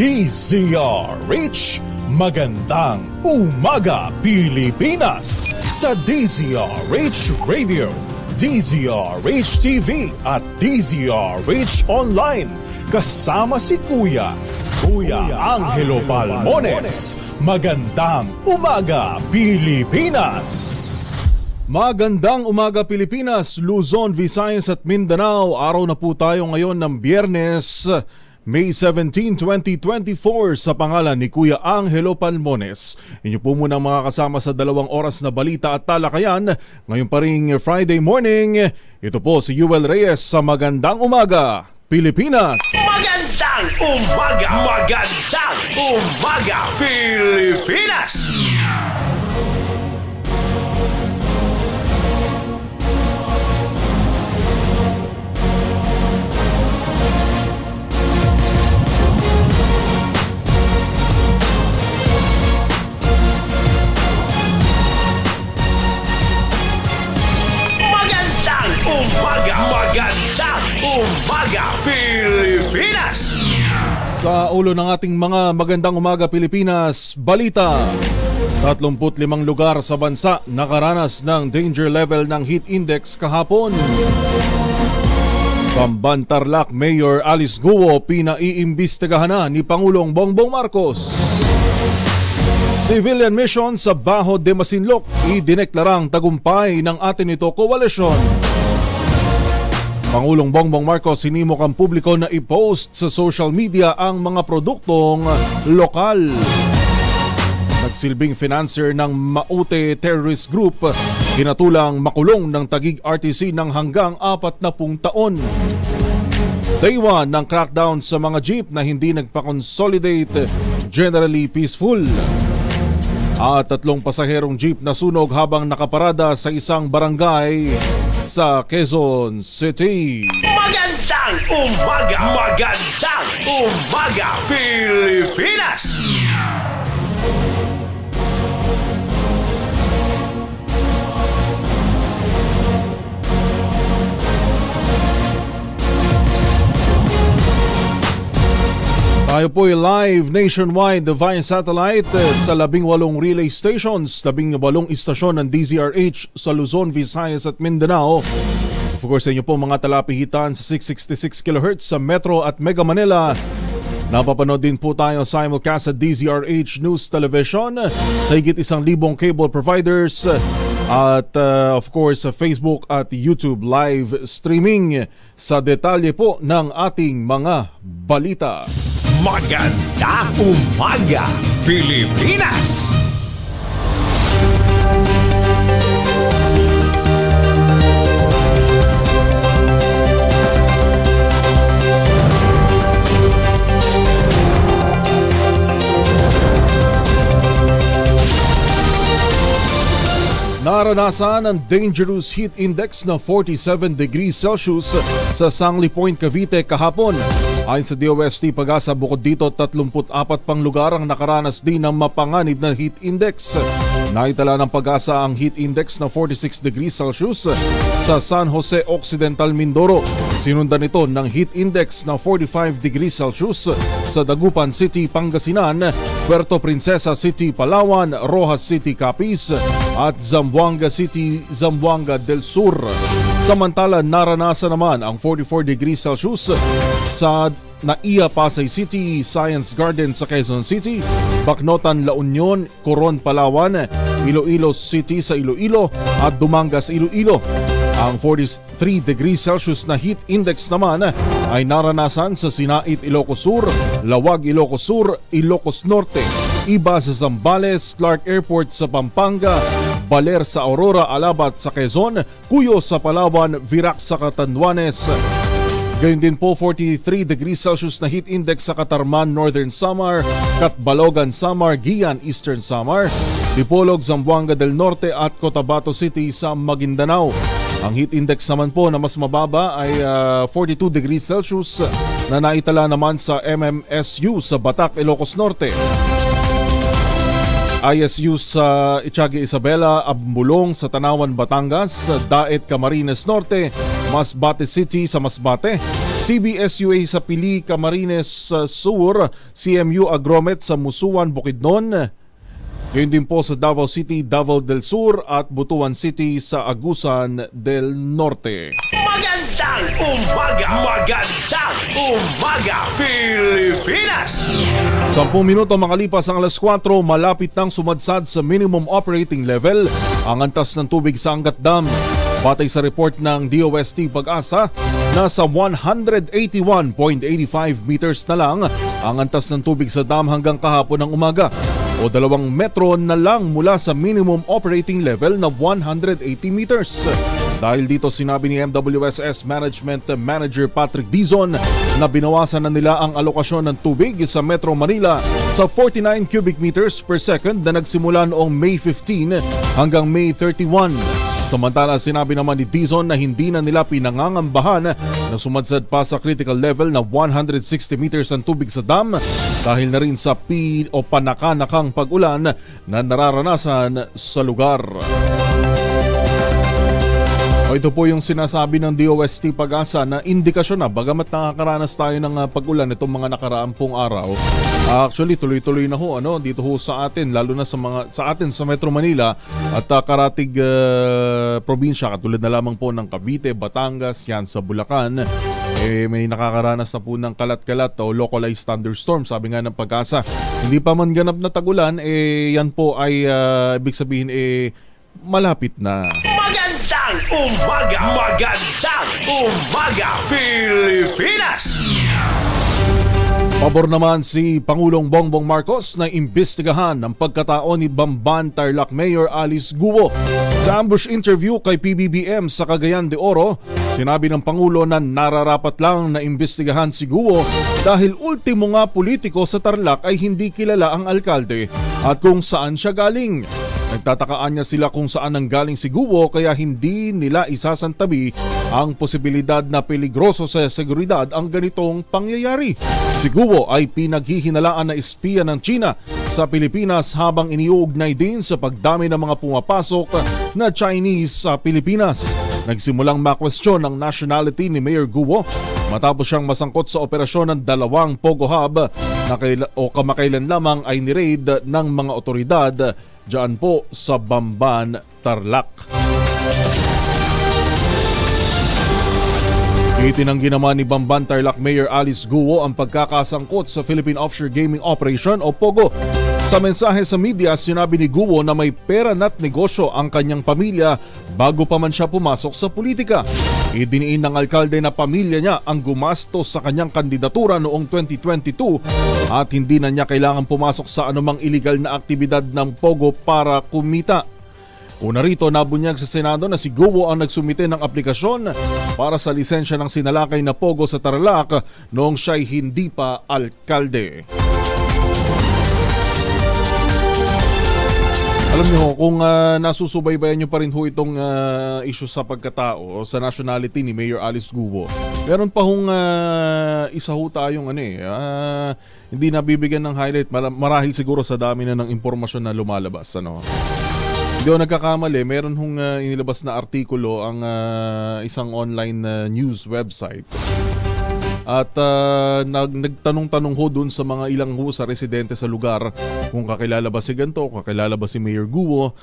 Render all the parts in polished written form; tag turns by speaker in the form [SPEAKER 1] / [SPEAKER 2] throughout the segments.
[SPEAKER 1] DZRH. Magandang umaga Pilipinas sa DZRH Radio, DZRH TV at DZRH Online. Kasama si Kuya Angelo Palmones. Magandang umaga Pilipinas. Magandang umaga Pilipinas, Luzon, Visayas at Mindanao. Araw na po tayo ngayon ng Biyernes, May 17, 2024 sa pangalan ni Kuya Angelo Palmones. Inyo po muna mga kasama sa 2 oras na balita at talakayan. Ngayon pa ring Friday morning, ito po si Yuel Reyes sa Magandang Umaga Pilipinas.
[SPEAKER 2] Magandang umaga! Magandang umaga Pilipinas! Magandang umaga Pilipinas!
[SPEAKER 1] Sa ulo ng ating mga Magandang Umaga Pilipinas balita, 35 lugar sa bansa nakaranas ng danger level ng heat index kahapon. Pambantarlac Mayor Alice Guo pinaiimbestigahan na ni Pangulong Bongbong Marcos. Civilian mission sa Baho de Masinloc idineklarang tagumpay ng Atenito Coalition. Pangulong Bongbong Marcos sinimok ang publiko na i-post sa social media ang mga produktong lokal. Nagsilbing financier ng Maute Terrorist Group, kinatulang makulong ng Taguig RTC ng hanggang 40 taon. Day 1 ng crackdown sa mga jeep na hindi nagpa-consolidate, generally peaceful. At 3 pasaherong jeep na sunog habang nakaparada sa isang barangay sa Quezon City.
[SPEAKER 2] Magandang umaga! Magandang umaga Pilipinas!
[SPEAKER 1] Tayo po'y live nationwide via satellite sa 18 relay stations, 18 istasyon ng DZRH sa Luzon, Visayas at Mindanao. Of course, sa inyo po mga talapihitan sa 666 kHz sa Metro at Mega Manila. Napapanood din po tayo simulcast sa DZRH News Television sa higit 1,000 cable providers at of course sa Facebook at YouTube live streaming. Sa detalye po ng ating mga balita.
[SPEAKER 2] Magandang umaga Pilipinas!
[SPEAKER 1] Naranasan ang dangerous heat index na 47 degrees Celsius sa Sangli Point, Cavite kahapon. Ayon sa DOST Pag-asa, bukod dito 34 pang lugar ang nakaranas din ng mapanganib na heat index. Naitala ng Pag-asa ang heat index na 46 degrees Celsius sa San Jose Occidental, Mindoro. Sinundan ito ng heat index na 45 degrees Celsius sa Dagupan City, Pangasinan, Puerto Princesa City, Palawan, Rojas City, Capiz at Zamboanga City, Zamboanga del Sur. Samantala, naranasan naman ang 44 degrees Celsius sa Naiya, Pasay City, Science Garden sa Quezon City, Bacnotan, La Union, Coron, Palawan, Iloilo City sa Iloilo at Dumangas, Iloilo. Ang 43 degrees Celsius na heat index naman ay naranasan sa Sinait, Ilocos Sur, Lawag, Ilocos Sur, Ilocos Norte, Iba sa Zambales, Clark Airport sa Pampanga, Baler sa Aurora, Alabat sa Quezon, Cuyo sa Palawan, Virac sa Catanduanes. Gayun din po 43 degrees Celsius na heat index sa Catarman, Northern Samar, Catbalogan, Samar, Gian, Eastern Samar, Dipolog, Zamboanga del Norte at Cotabato City sa Maguindanao. Ang heat index naman po na mas mababa ay 42 degrees Celsius na naitala naman sa MMSU sa Batac, Ilocos Norte. ISU sa Itiaga Isabela, Abulong sa Tanawan, Batangas, Daet, Camarines Norte, Masbate City sa Masbate, CBSUA sa Pili, Camarines Sur, CMU Agromet sa Musuan, Bukidnon. Ngayon din po sa Davao City, Davao del Sur at Butuan City sa Agusan del Norte.
[SPEAKER 2] Magandang umaga! Magandang umaga, Pilipinas!
[SPEAKER 1] 10 minuto makalipas ang alas 4, malapit nang sumadsad sa minimum operating level ang antas ng tubig sa Angat Dam. Batay sa report ng DOST Pag-asa, nasa 181.85 meters na lang ang antas ng tubig sa dam hanggang kahapon ng umaga, o 2 metro na lang mula sa minimum operating level na 180 meters. Dahil dito sinabi ni MWSS Management Manager Patrick Dizon na binawasan na nila ang alokasyon ng tubig sa Metro Manila sa 49 cubic meters per second na nagsimula noong May 15 hanggang May 31. Samantala, sinabi naman ni Dizon na hindi na nila pinangangambahan na sumadsad pa sa critical level na 160 meters ang tubig sa dam dahil na rin sa panakanakang pag-ulan na nararanasan sa lugar. Ito po yung sinasabi ng DOST Pag-asa na indikasyon na bagamat nakakaranas tayo ng pag-ulan itong mga nakaraang pong araw. Actually, tuloy-tuloy na ho dito ho sa atin, lalo na sa atin sa Metro Manila at karatig probinsya katulad na lamang po ng Cavite, Batangas, yan sa Bulacan. May nakakaranas na po ng kalat-kalat o localized thunderstorm, sabi nga ng Pag-asa. Hindi pa man ganap na tag-ulan, yan po ay ibig sabihin malapit na.
[SPEAKER 2] Magandang umaga! Magandang umaga, Pilipinas!
[SPEAKER 1] Pabor naman si Pangulong Bongbong Marcos na imbestigahan ang pagkatao ni Bamban Tarlac Mayor Alice Guo. Sa ambush interview kay PBBM sa Cagayan de Oro, sinabi ng Pangulo na nararapat lang na imbestigahan si Guo dahil ultimo nga politiko sa Tarlac ay hindi kilala ang alkalde at kung saan siya galing. Nagtatakaan niya sila kung saan nanggaling si Guo kaya hindi nila isasantabi ang posibilidad na peligroso sa seguridad ang ganitong pangyayari. Si Guo ay pinaghihinalaan na espiya ng China sa Pilipinas habang iniuugnay din sa pagdami ng mga pumapasok na Chinese sa Pilipinas. Nagsimulang makwestiyon ang nationality ni Mayor Guo matapos siyang masangkot sa operasyon ng 2 Pogo Hub na kamakailan lamang ay ni-raid ng mga otoridad diyan po sa Bamban, Tarlac. Itinanggi naman ni Bamban Tarlac Mayor Alice Guo ang pagkakasangkot sa Philippine Offshore Gaming Operation o POGO. Sa mensahe sa media, sinabi ni Guo na may pera na't negosyo ang kanyang pamilya bago pa man siya pumasok sa politika. Idiniin ng alkalde na pamilya niya ang gumastos sa kanyang kandidatura noong 2022 at hindi na niya kailangan pumasok sa anumang iligal na aktibidad ng POGO para kumita. Una rito, nabunyag sa Senado na si Guo ang nagsumite ng aplikasyon para sa lisensya ng sinalakay na POGO sa Tarlac noong siya'y hindi pa alkalde. Alam niyo, kung nasusubaybayan niyo pa rin ho itong issue sa pagkatao o sa nationality ni Mayor Alice Guo, meron pa hong isa ho tayong hindi nabibigyan ng highlight marahil siguro sa dami na ng impormasyon na lumalabas. Hindi ako nagkakamali, meron hong inilabas na artikulo ang isang online news website. At nagtanong-tanong ho dun sa mga ilang ho sa residente sa lugar kung kakilala ba si ganito, kakilala ba si Mayor Guo.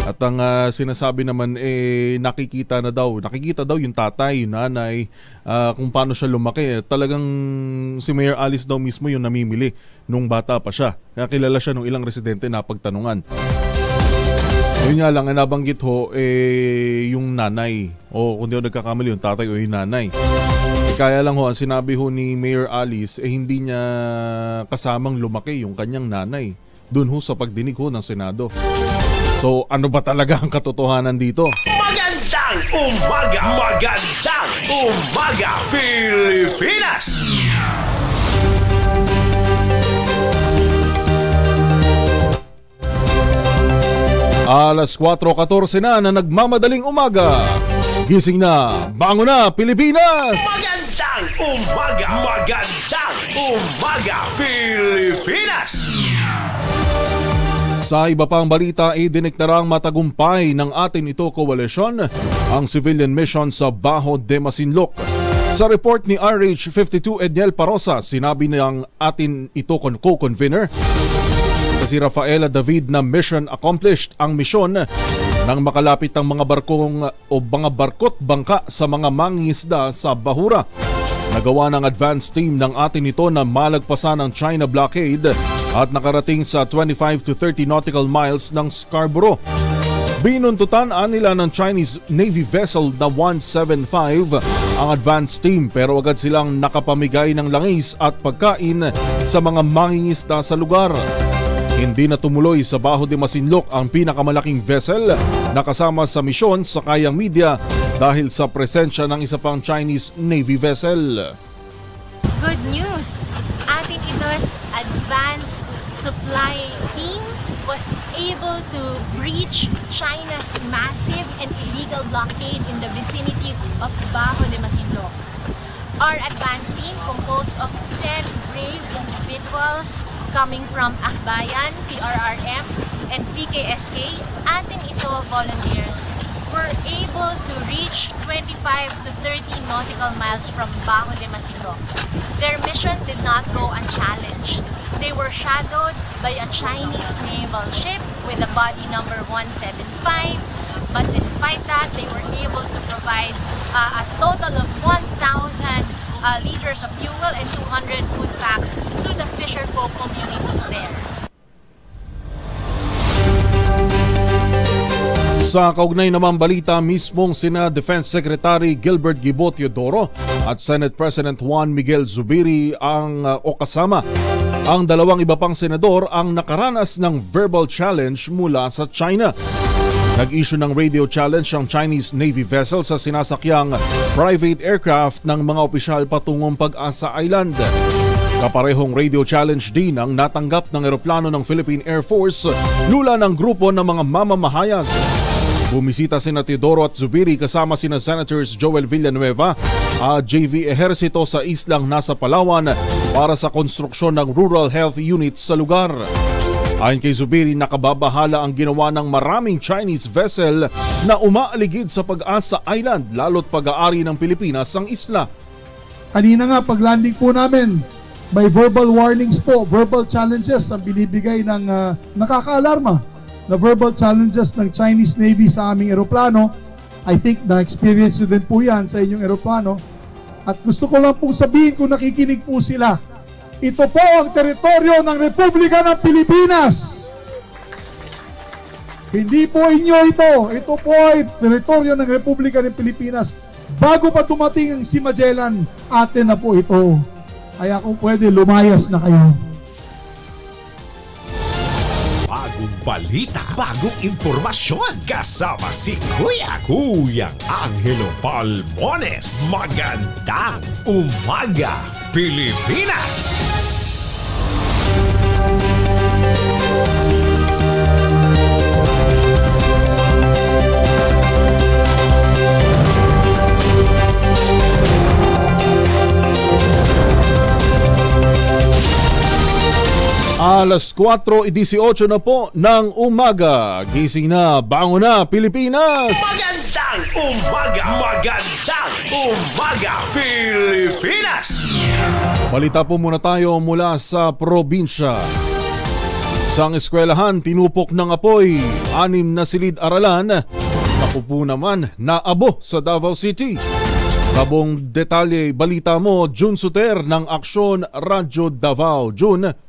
[SPEAKER 1] At ang sinasabi naman nakikita daw yung tatay, yung nanay, kung paano siya lumaki. Talagang si Mayor Alice daw mismo yung namimili nung bata pa siya. Kaya kilala siya nung ilang residente na pagtanungan. Yun nga lang, nabanggit ho yung nanay. O kung di ako nagkakamali, yung tatay o yung nanay. Kaya lang ho, ang sinabi ho ni Mayor Alice, hindi niya kasamang lumaki yung kanyang nanay. Doon ho sa pagdinig ho ng Senado. So ano ba talaga ang katotohanan dito?
[SPEAKER 2] Magandang umaga! Magandang umaga, Pilipinas!
[SPEAKER 1] Alas 4:14 na nagmamadaling umaga. Gising na, bango na Pilipinas!
[SPEAKER 2] Magandang umaga! Magandang umaga, Pilipinas!
[SPEAKER 1] Sa iba pang balita, idineklarang matagumpay ng atin ito koalisyon ang civilian mission sa Baho de Masinloc. Sa report ni RH52 Edniel Parosa, sinabi niyang atin ito co-convener si Rafaela David na mission accomplished ang misyon nang makalapit ang mga barkong o mga barkot bangka sa mga mangingisda sa Bahura. Nagawa ng advance team ng atin ito na malagpasan ang China blockade at nakarating sa 25 to 30 nautical miles ng Scarborough. Binuntutan nila ng Chinese Navy vessel na 175 ang advance team pero agad silang nakapamigay ng langis at pagkain sa mga mangingisda sa lugar. Hindi na tumuloy sa Baho de Masinloc ang pinakamalaking vessel na kasama sa misyon sa kayang media dahil sa presensya ng isa pang Chinese Navy vessel.
[SPEAKER 3] Good news! Ating ito's advanced supply team was able to breach China's massive and illegal blockade in the vicinity of Baho de Masinloc. Our advance team, composed of 10 brave individuals coming from Akbayan, PRRM, and PKSK, ating ito volunteers, were able to reach 25 to 30 nautical miles from Baho de Masinloc. Their mission did not go unchallenged. They were shadowed by a Chinese naval ship with a body number 175, but despite that, they were able to provide a total of 1,000 liters of fuel and 200 food packs to the fisherfolk communities there.
[SPEAKER 1] Sa kaugnay namang balita, mismong sina Defense Secretary Gilbert Gibo Teodoro at Senate President Juan Miguel Zubiri o kasama ang dalawang iba pang senador ang nakaranas ng verbal challenge mula sa China. Nag-issue ng radio challenge ang Chinese Navy vessel sa sinasakyang private aircraft ng mga opisyal patungong Pag-asa Island. Kaparehong radio challenge din ang natanggap ng eroplano ng Philippine Air Force lula ng grupo ng mga mamamahayag. Bumisita sina Teodoro at Zubiri kasama sina Senators Joel Villanueva at JV Ejercito sa islang nasa Palawan para sa konstruksyon ng rural health units sa lugar. Ayon kay Zubiri, nakababahala ang ginawa ng maraming Chinese vessel na umaaligid sa Pag-asa Island lalo't pag-aari ng Pilipinas ang isla.
[SPEAKER 4] Kanina nga pag-landing po namin, may verbal warnings po, verbal challenges ang binibigay ng nakakaalarma na verbal challenges ng Chinese Navy sa aming eroplano. I think na-experience nyo din po yan sa inyong eroplano. At gusto ko lang pong sabihin kung nakikinig po sila, ito po ang teritoryo ng Republika ng Pilipinas. Hindi po inyo ito. Ito po ay teritoryo ng Republika ng Pilipinas. Bago pa dumating ang si Magellan, atin na po ito. Kaya kung pwede, lumayas na kayo.
[SPEAKER 2] Bagong balita, bagong impormasyon. Kasama si Kuyang Angelo Palmones. Magandang umaga, Pilipinas!
[SPEAKER 1] Alas 4:18 na po ng umaga. Gising na, bangon na, Pilipinas!
[SPEAKER 2] Magandang umaga! Magandang umaga, Pilipinas!
[SPEAKER 1] Balita po muna tayo mula sa probinsya. Sa eskwelahan, tinupok ng apoy, 6 na silid-aralan. Naku po naman, naabo sa Davao City. Sa buong detalye, balita mo, June Suter ng Aksyon Radyo Davao. June.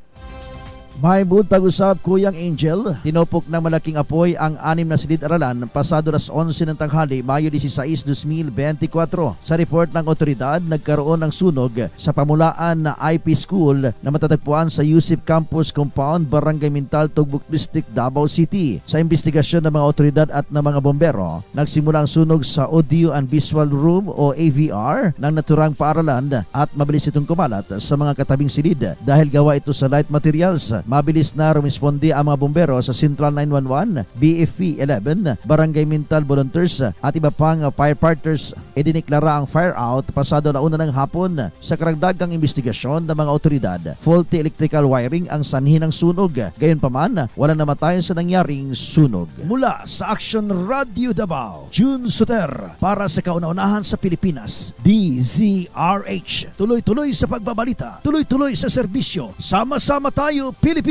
[SPEAKER 5] May buntag usab, Kuyang Angel. Tinupok ng malaking apoy ang 6 na silid-aralan pasado las 11 ng tanghali, Mayo 16, 2024. Sa report ng otoridad, nagkaroon ng sunog sa pamulaan na IP School na matatagpuan sa Yusip Campus Compound, Barangay Mintal, Tugbok District, Davao City. Sa investigasyon ng mga otoridad at ng mga bombero, nagsimula ang sunog sa Audio and Visual Room o AVR ng naturang paaralan at mabilis itong kumalat sa mga katabing silid dahil gawa ito sa light materials. Mabilis na rumisponde ang mga bumbero sa Central 911, BFP 11, Barangay Mintal Volunteers at iba pang firefighters. Idiniklara ang fire out pasado na una ng hapon. Sa karagdagang investigasyon ng mga otoridad, faulty electrical wiring ang sanhi ng sunog. Gayunpaman, wala namatay sa nangyaring sunog. Mula sa Action Radio Davao, June Suter para sa kauna-unahan sa Pilipinas, DZRH. Tuloy-tuloy sa pagbabalita, tuloy-tuloy sa serbisyo. Sama-sama tayo, Pilipino!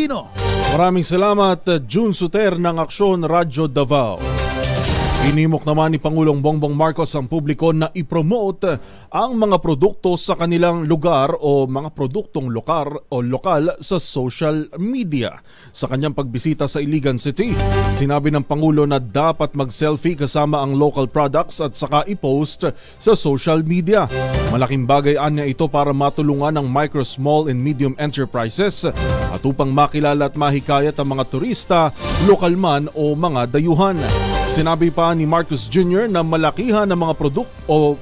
[SPEAKER 1] Maraming salamat, June Suter ng Aksyon Radio Davao. Inimok naman ni Pangulong Bongbong Marcos ang publiko na ipromote ang mga produkto sa kanilang lugar o mga produktong lokal sa social media. Sa kanyang pagbisita sa Iligan City, sinabi ng Pangulo na dapat mag-selfie kasama ang local products at saka i-post sa social media. Malaking bagay niya ito para matulungan ang micro, small and medium enterprises at upang makilala at mahikayat ang mga turista, lokal man o mga dayuhan. Sinabi pa ni Marcos Jr. na malakihan ang mga produkto o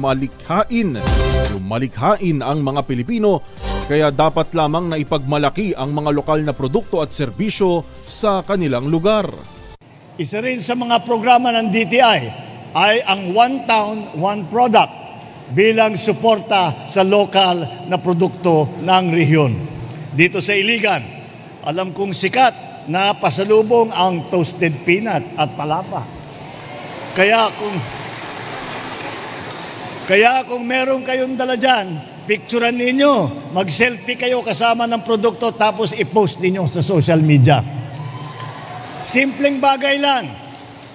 [SPEAKER 1] malikhain ang mga Pilipino, kaya dapat lamang na ipagmalaki ang mga lokal na produkto at serbisyo sa kanilang lugar.
[SPEAKER 6] Isa rin sa mga programa ng DTI ay ang One Town, One Product bilang suporta sa lokal na produkto ng rehiyon. Dito sa Iligan, alam kong sikat na pasalubong ang toasted peanut at palapa. Kaya kung meron kayong dala dyan, picturean ninyo, mag-selfie kayo kasama ng produkto tapos i-post ninyo sa social media. Simpleng bagay lang,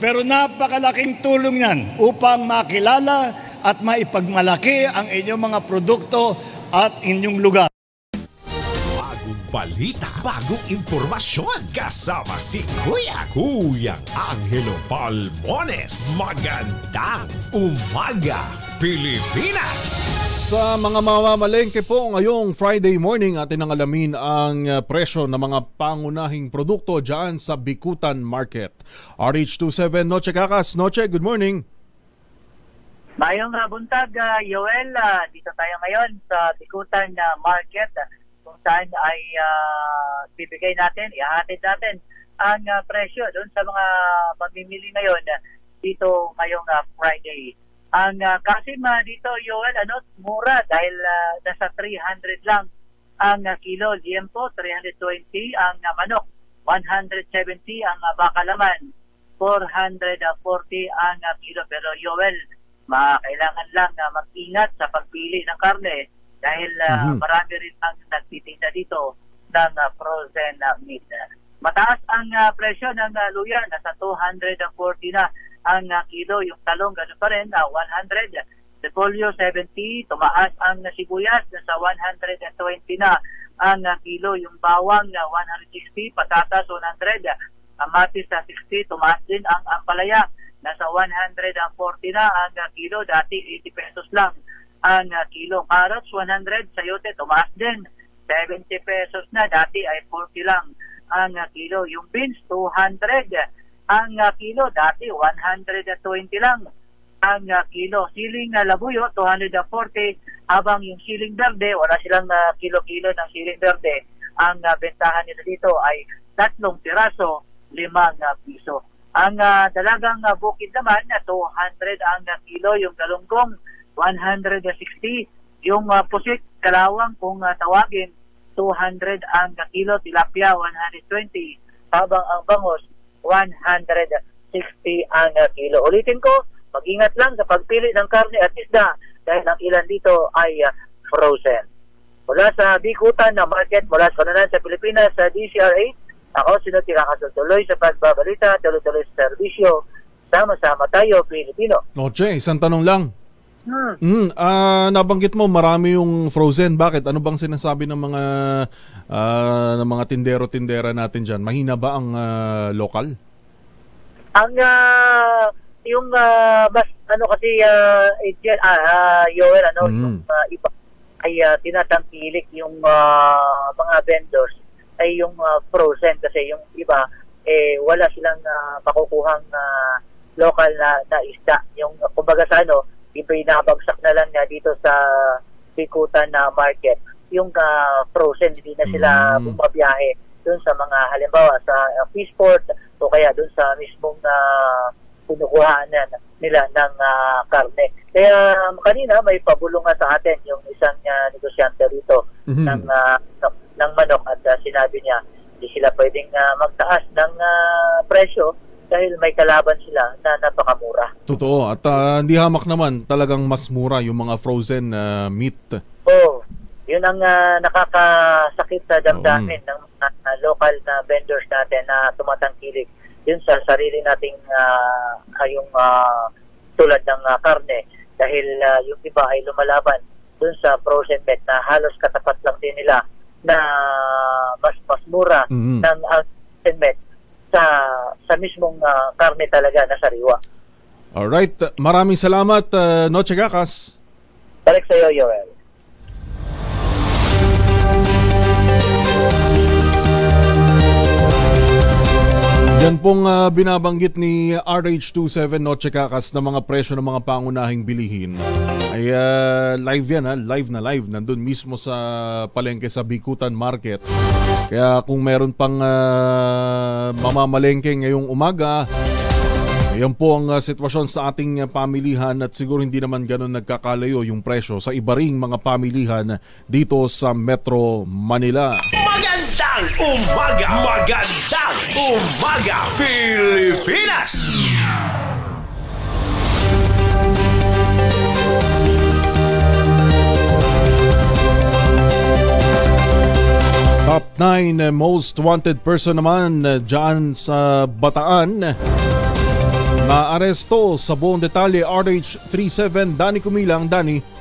[SPEAKER 6] pero napakalaking tulong yan upang makilala at maipagmalaki ang inyong mga produkto at inyong lugar.
[SPEAKER 2] Balita, bagong impormasyon, kasama si Kuyang Angelo Palmones. Magandang umaga, Pilipinas!
[SPEAKER 1] Sa mga mamamalengke po ngayong Friday morning, atin ang alamin ang presyo ng mga pangunahing produkto dyan sa Bikutan Market. RH27 Noche Kakas. Noche, good morning.
[SPEAKER 7] Mayong buntag, Yoel. Dito tayo ngayon sa Bikutan Market, kung saan ay ihahatid natin ang presyo doon sa mga pamimili ngayon dito ngayong Friday. Ang kasim dito, Yoel, mura dahil nasa 300 lang ang kilo. Liempo, 320 ang manok, 170 ang bakalaman, 440 ang kilo. Pero Yoel, kailangan lang mag-ingat sa pagpili ng karne dahil marami rin ang nagtitinda dito ng frozen meat. Mataas ang presyo ng luya, nasa 240 na ang kilo. Yung talong, gano'n pa rin, 100. Repolyo, 70. Tumaas ang sibuyas, nasa 120 na ang kilo. Yung bawang, 160. Patatas, 100. Kamatis, 60. Tumaas din ang ampalaya, nasa 140 na ang kilo. Dati, 80 pesos lang ang kilo. Carrots, 100. Sayote, tumaas din, 70 pesos na. Dati ay 40 lang ang kilo. Yung beans, 200 ang kilo. Dati 120 lang ang kilo. Siling labuyo, 240. Habang yung siling berde, wala silang kilo-kilo ng siling berde. Ang bentahan nila dito ay 3 piraso, 5 piso. Ang dalagang bukid naman, 200 ang kilo. Yung galunggong, 160. Yung pusit, kalawang kung tawagin, 200 ang kilo. Tilapia, 120. Habang ang bangos, 160 ang kilo. Ulitin ko, mag-ingat lang sa pagpili ng karne at isda dahil ang ilan dito ay frozen. Mula sa Bikutan na Market, mula sa kanunan sa Pilipinas, sa DCR8, ako sinutira-kasutuloy sa pagbabalita, tuloy-tuloy sa serbisyo. Sama-sama tayo, Pilipino.
[SPEAKER 1] Noche, isang tanong lang. Nabanggit mo marami yung frozen. Bakit? Ano bang sinasabi ng mga tindero-tindera natin dyan? Mahina ba ang lokal?
[SPEAKER 7] Ang yung mas kasi Yoel, yung iba ay tinatangkilik yung mga vendors ay yung frozen kasi yung iba wala silang makukuhang local na isda. Yung kumbaga sa ibinabagsak na lang dito sa Bikutan na Market. Yung frozen, hindi na sila bumabiyahe doon sa mga halimbawa sa Fishport o kaya doon sa mismong pinukuhanan nila ng karne. Kaya kanina may pabulong nga sa atin yung isang negosyante rito ng manok at sinabi niya hindi sila pwedeng magtaas ng presyo dahil may kalaban sila na napakamura.
[SPEAKER 1] Totoo. At hindi hamak naman talagang mas mura yung mga frozen meat.
[SPEAKER 7] Yun ang nakakasakit sa damdamin ng local na vendors natin na tumatangkilik yun sa sarili nating yung tulad ng karne dahil yung iba ay lumalaban dun sa frozen meat na halos katapat lang din nila na mas mura ng frozen meat sa mismong karne talaga na sariwa.
[SPEAKER 1] Alright, maraming salamat Noche Kakas.
[SPEAKER 7] Balik sa iyo, Yoel.
[SPEAKER 1] Yan pong binabanggit ni RH27 Noche Kakas na mga presyo ng mga pangunahing bilihin ay live yan, live na live nandun mismo sa palengke sa Bikutan Market. Kaya kung meron pang mamamalengke ngayong umaga, yan po ang sitwasyon sa ating pamilihan at siguro hindi naman ganun nagkakalayo yung presyo sa iba ring mga pamilihan dito sa Metro Manila.
[SPEAKER 2] Magandang umaga! Magandang umaga, Pilipinas!
[SPEAKER 1] Top 9 most wanted person naman dyan sa Bataan. Naaresto sa buong detalye RH37 Danny Kumilang. Danny.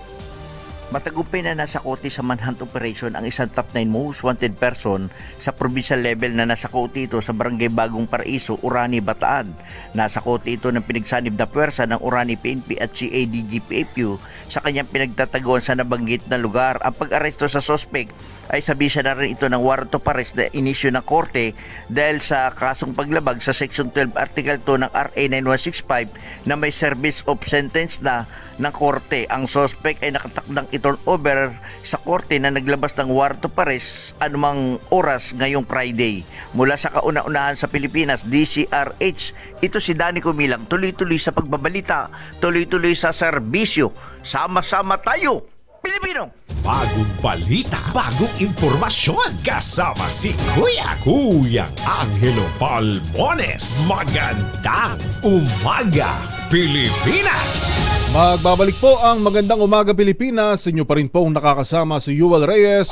[SPEAKER 8] Matagumpay na nasa kote sa manhunt operation ang isang top 9 most wanted person sa provincial level na nasa kote ito sa Barangay Bagong Paraiso, Orani, Bataan. Nasa kote ito ng pinagsanib na puwersa ng Orani PNP at CADG-PFU sa kanyang pinagtataguan sa nabanggit na lugar. Ang pag-aresto sa suspect ay sabisa na rin ito ng warrant of arrest na inisyu ng korte dahil sa kasong paglabag sa Section 12 Article 2 ng RA 9165 na may service of sentence na ng korte. Ang suspect ay nakatakdang i-turn over sa korte na naglabas ng warrant of arrest anumang oras ngayong Friday. Mula sa kauna-unahan sa Pilipinas, DCRH, ito si Danny Kumilang, tuloy-tuloy sa pagbabalita, tuloy-tuloy sa serbisyo. Sama-sama tayo, Pilipino!
[SPEAKER 2] Bagong balita, bagong impormasyon, kasama si Kuyang Angelo Palmones. Magandang umaga, Pilipinas!
[SPEAKER 1] Magbabalik po ang Magandang Umaga Pilipinas. Inyo pa rin pong nakakasama si Yuel Reyes,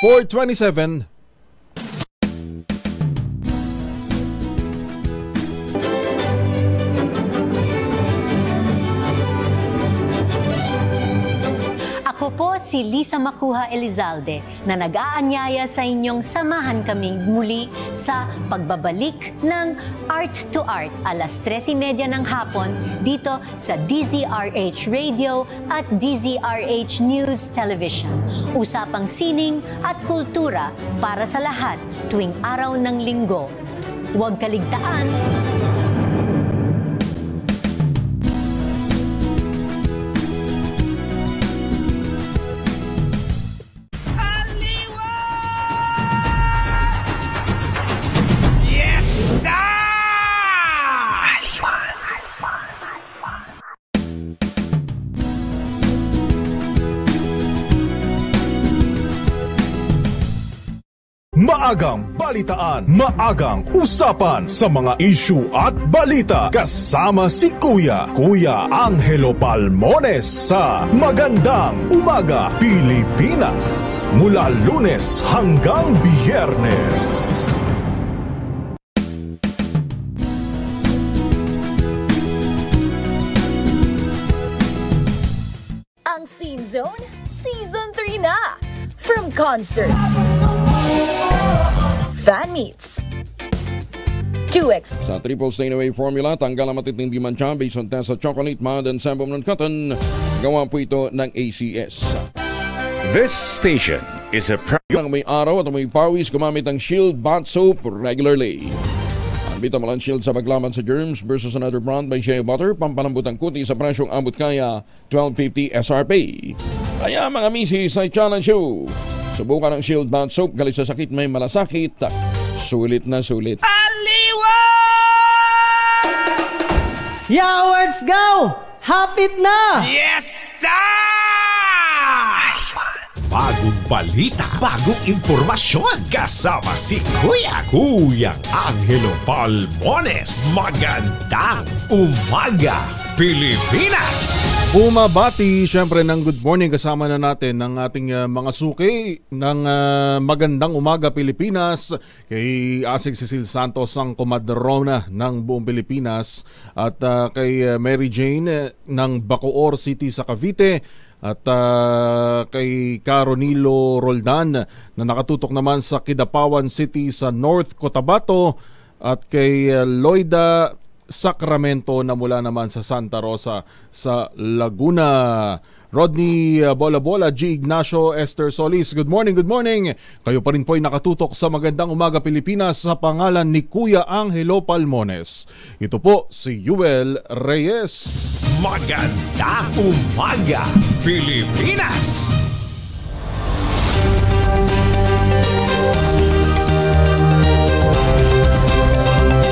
[SPEAKER 1] 427.
[SPEAKER 9] Ako po si Lisa Makuha Elizalde na nag-aanyaya sa inyong samahan kami muli sa pagbabalik ng Art to Art alas 3:30 ng hapon dito sa DZRH Radio at DZRH News Television. Usapang sining at kultura para sa lahat tuwing araw ng linggo. Huwag kaligtaan.
[SPEAKER 10] Maagang balitaan, maagang usapan sa mga issue at balita. Kasama si Kuya Angelo Palmones sa Magandang Umaga Pilipinas. Mula Lunes hanggang Biyernes.
[SPEAKER 11] Ang Scene Zone, Season 3 na! From concerts, fan meets, to
[SPEAKER 12] sa triple stay-away formula, tanggal ang matitindi mancha based on test sa chocolate, mud, and sample ng cotton. Gawa po ito ng ACS.
[SPEAKER 2] This station is a
[SPEAKER 12] may araw at may pawis, gumamit ng Shield Bath Soap regularly. Bita malang shield sa paglaban sa germs versus another brand by Shea Butter, pampalambot ang kuti sa presyong abot kaya $12.50 SRP. Kaya mga misis ay challenge show. Subukan ng Shield Bound Soap, galit sa sakit may malasakit. Sulit na sulit.
[SPEAKER 13] Aliwa! Yawards go! Hapit na!
[SPEAKER 2] Yes, bagong balita, bagong impormasyon, kasama si Kuyang Angelo Palmones. Magandang umaga, Pilipinas!
[SPEAKER 1] Bumabati syempre ng good morning, kasama na natin ng ating mga suki ng Magandang Umaga Pilipinas, kay Asig Cecil Santos, ang komadrona ng buong Pilipinas, at kay Mary Jane ng Bacoor City sa Cavite, at kay Caronilo Roldan na nakatutok naman sa Kidapawan City sa North Cotabato, at kay Loida Sacramento na mula naman sa Santa Rosa sa Laguna. Rodney Bola-Bola, G. Ignacio, Esther Solis, good morning, good morning. Kayo pa rin po ay nakatutok sa Magandang Umaga Pilipinas sa pangalan ni Kuya Angelo Palmones. Ito po si Yuel Reyes.
[SPEAKER 2] Magandang Umaga, Pilipinas!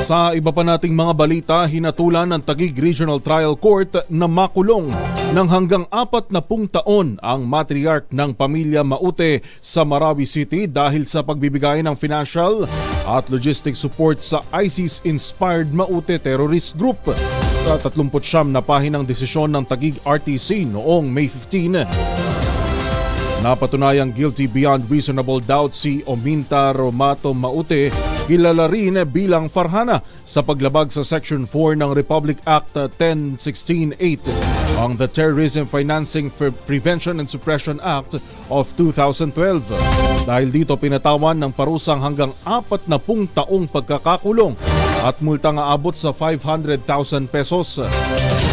[SPEAKER 1] Sa iba pa nating mga balita, hinatulan ng Taguig Regional Trial Court na makulong ng hanggang 40 taon ang matriarch ng pamilya Maute sa Marawi City dahil sa pagbibigay ng financial at logistic support sa ISIS-inspired Maute Terrorist Group. Sa 39 na pahinang desisyon ng Taguig RTC noong May 15, napatunayang guilty beyond reasonable doubt si Ominta Romato Maute, kilala rin bilang Farhana, sa paglabag sa Section 4 ng Republic Act 1016-8 ang the Terrorism Financing for Prevention and Suppression Act of 2012. Dahil dito pinatawan ng parusang hanggang 40 taong pagkakakulong at multang aabot sa 500,000 pesos.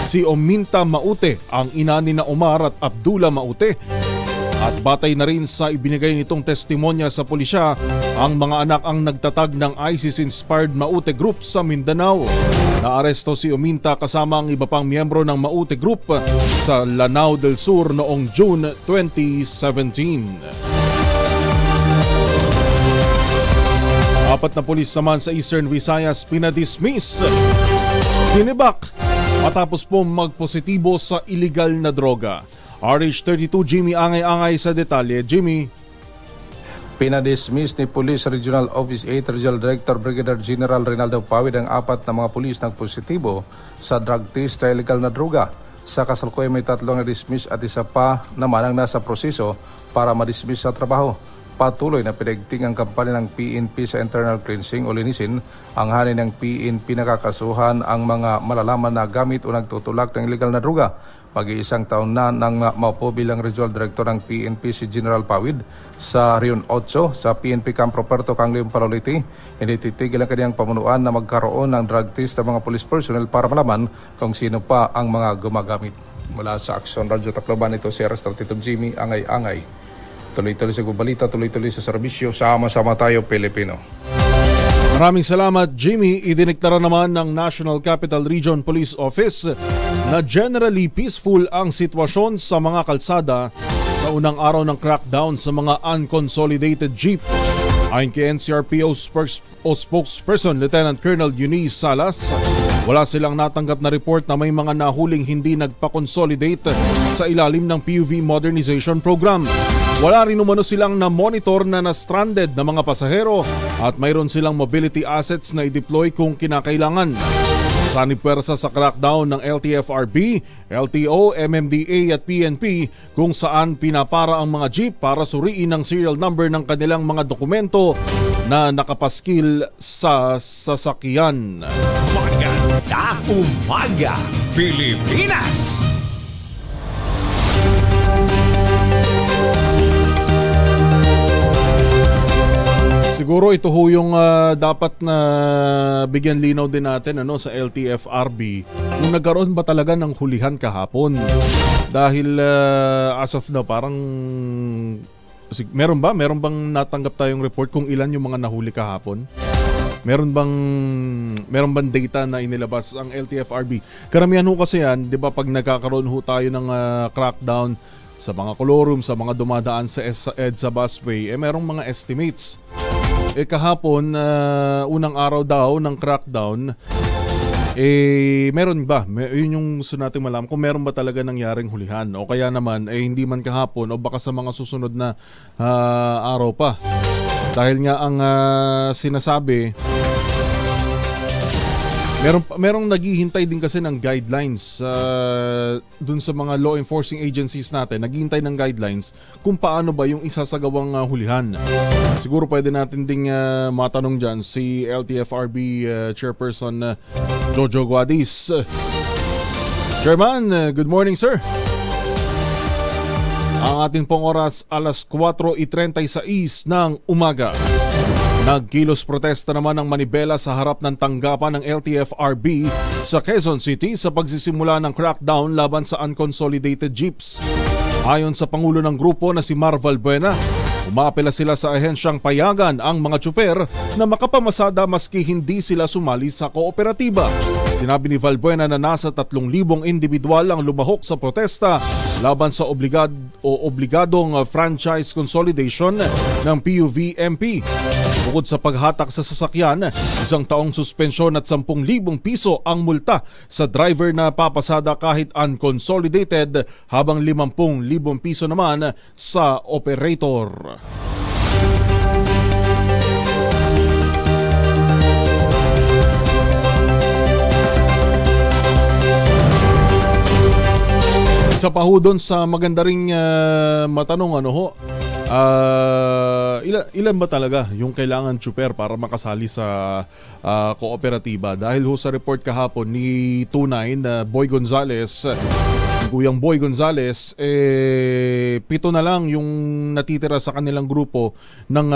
[SPEAKER 1] Si Ominta Maute ang ina ni Omar at Abdullah Maute, at batay na rin sa ibinigay nitong testimonya sa pulisya, ang mga anak ang nagtatag ng ISIS-inspired Maute Group sa Mindanao. Naaresto si Ominta kasama ang iba pang miyembro ng Maute Group sa Lanao del Sur noong June 2017. Apat na pulis naman sa Eastern Visayas pinadismiss, sinibak matapos po magpositibo sa illegal na droga. RH32 Jimmy Angay-Angay sa detalye. Jimmy.
[SPEAKER 14] Pinadismiss ni Police Regional Office 8 Regional Director Brigadier General Reynaldo Pawid ang apat na mga pulis ng positibo sa drug test sa illegal na droga. Sa kasalukuyan may 3 na dismiss at isa pa naman ang nasa proseso para madismiss sa trabaho. Patuloy na pinagting ang kampanya ng PNP sa internal cleansing o linisin ang hanin ng PNP na kakasuhan ang mga malalaman na gamit o nagtutulak ng illegal na droga. Mag-iisang taon na nang maupo bilang Regional Director ng PNP si General Pawid sa Rion 8 sa PNP Camp Roberto Canglion Paroliti. Hindi titigil ang kanyang pamunuan na magkaroon ng drug test ng mga police personnel para malaman kung sino pa ang mga gumagamit. Mula sa Action Radio Tacloban, ito si RH32 Jimmy Angay-Angay. Tuloy-tuloy sa balita, tuloy-tuloy sa serbisyo, sama-sama tayo Pilipino.
[SPEAKER 1] Maraming salamat, Jimmy. Idineklara naman ng National Capital Region Police Office na generally peaceful ang sitwasyon sa mga kalsada sa unang araw ng crackdown sa mga unconsolidated jeep. Ayon kay NCRPO spokesperson Lieutenant Colonel Eunice Salas, wala silang natanggap na report na may mga nahuling hindi nagpa-consolidate sa ilalim ng PUV Modernization Program. Wala rin umano silang na-monitor na na-stranded na mga pasahero at mayroon silang mobility assets na i-deploy kung kinakailangan. Sanipwersa sa crackdown ng LTFRB, LTO, MMDA at PNP kung saan pinapara ang mga jeep para suriin ang serial number ng kanilang mga dokumento na nakapaskil sa sasakyan.
[SPEAKER 2] Magandang umaga, Pilipinas!
[SPEAKER 1] Siguro ito ho yung dapat na bigyan linaw din natin sa LTFRB. Kung nagkaroon ba talaga ng hulihan kahapon? Dahil as of now parang meron bang natanggap tayong report kung ilan yung mga nahuli kahapon? Meron bang data na inilabas ang LTFRB? Karamihan ho kasi yan, 'di ba, pag nagkakaroon ho tayo ng crackdown, sa mga kolorum, sa mga dumadaan sa EDSA busway, merong mga estimates. Kahapon, unang araw daw ng crackdown, meron ba? Yun yung gusto natin malaman kung meron ba talaga nangyaring hulihan o kaya naman hindi man kahapon o baka sa mga susunod na araw pa. Dahil nga ang sinasabi, merong naghihintay din kasi ng guidelines dun sa mga law enforcing agencies natin. Naghihintay ng guidelines kung paano ba yung isasagawang hulihan. Siguro pwede natin ding matanong dyan si LTFRB Chairperson Jojo Guadis. Chairman, good morning sir. Ang ating pong oras alas 4:36 ng umaga. Nagkilos protesta naman ng Manibela sa harap ng tanggapan ng LTFRB sa Quezon City sa pagsisimula ng crackdown laban sa unconsolidated jeeps. Ayon sa Pangulo ng grupo na si Mar Valbuena, umapela sila sa ahensyang payagan ang mga tsuper na makapamasada maski hindi sila sumali sa kooperatiba. Sinabi ni Valbuena na nasa 3,000 individual ang lumahok sa protesta laban sa obligadong franchise consolidation ng PUV-MP. Bukod sa paghatak sa sasakyan, 1 taong suspensyon at 10,000 piso ang multa sa driver na papasada kahit unconsolidated, habang 50,000 piso naman sa operator. Isa pa ho doon sa maganda ring matanong ilan ba talaga yung kailangan tsuper para makasali sa kooperatiba? Dahil ho sa report kahapon ni Tunay na Kuyang Boy Gonzales, 7 na lang yung natitira sa kanilang grupo ng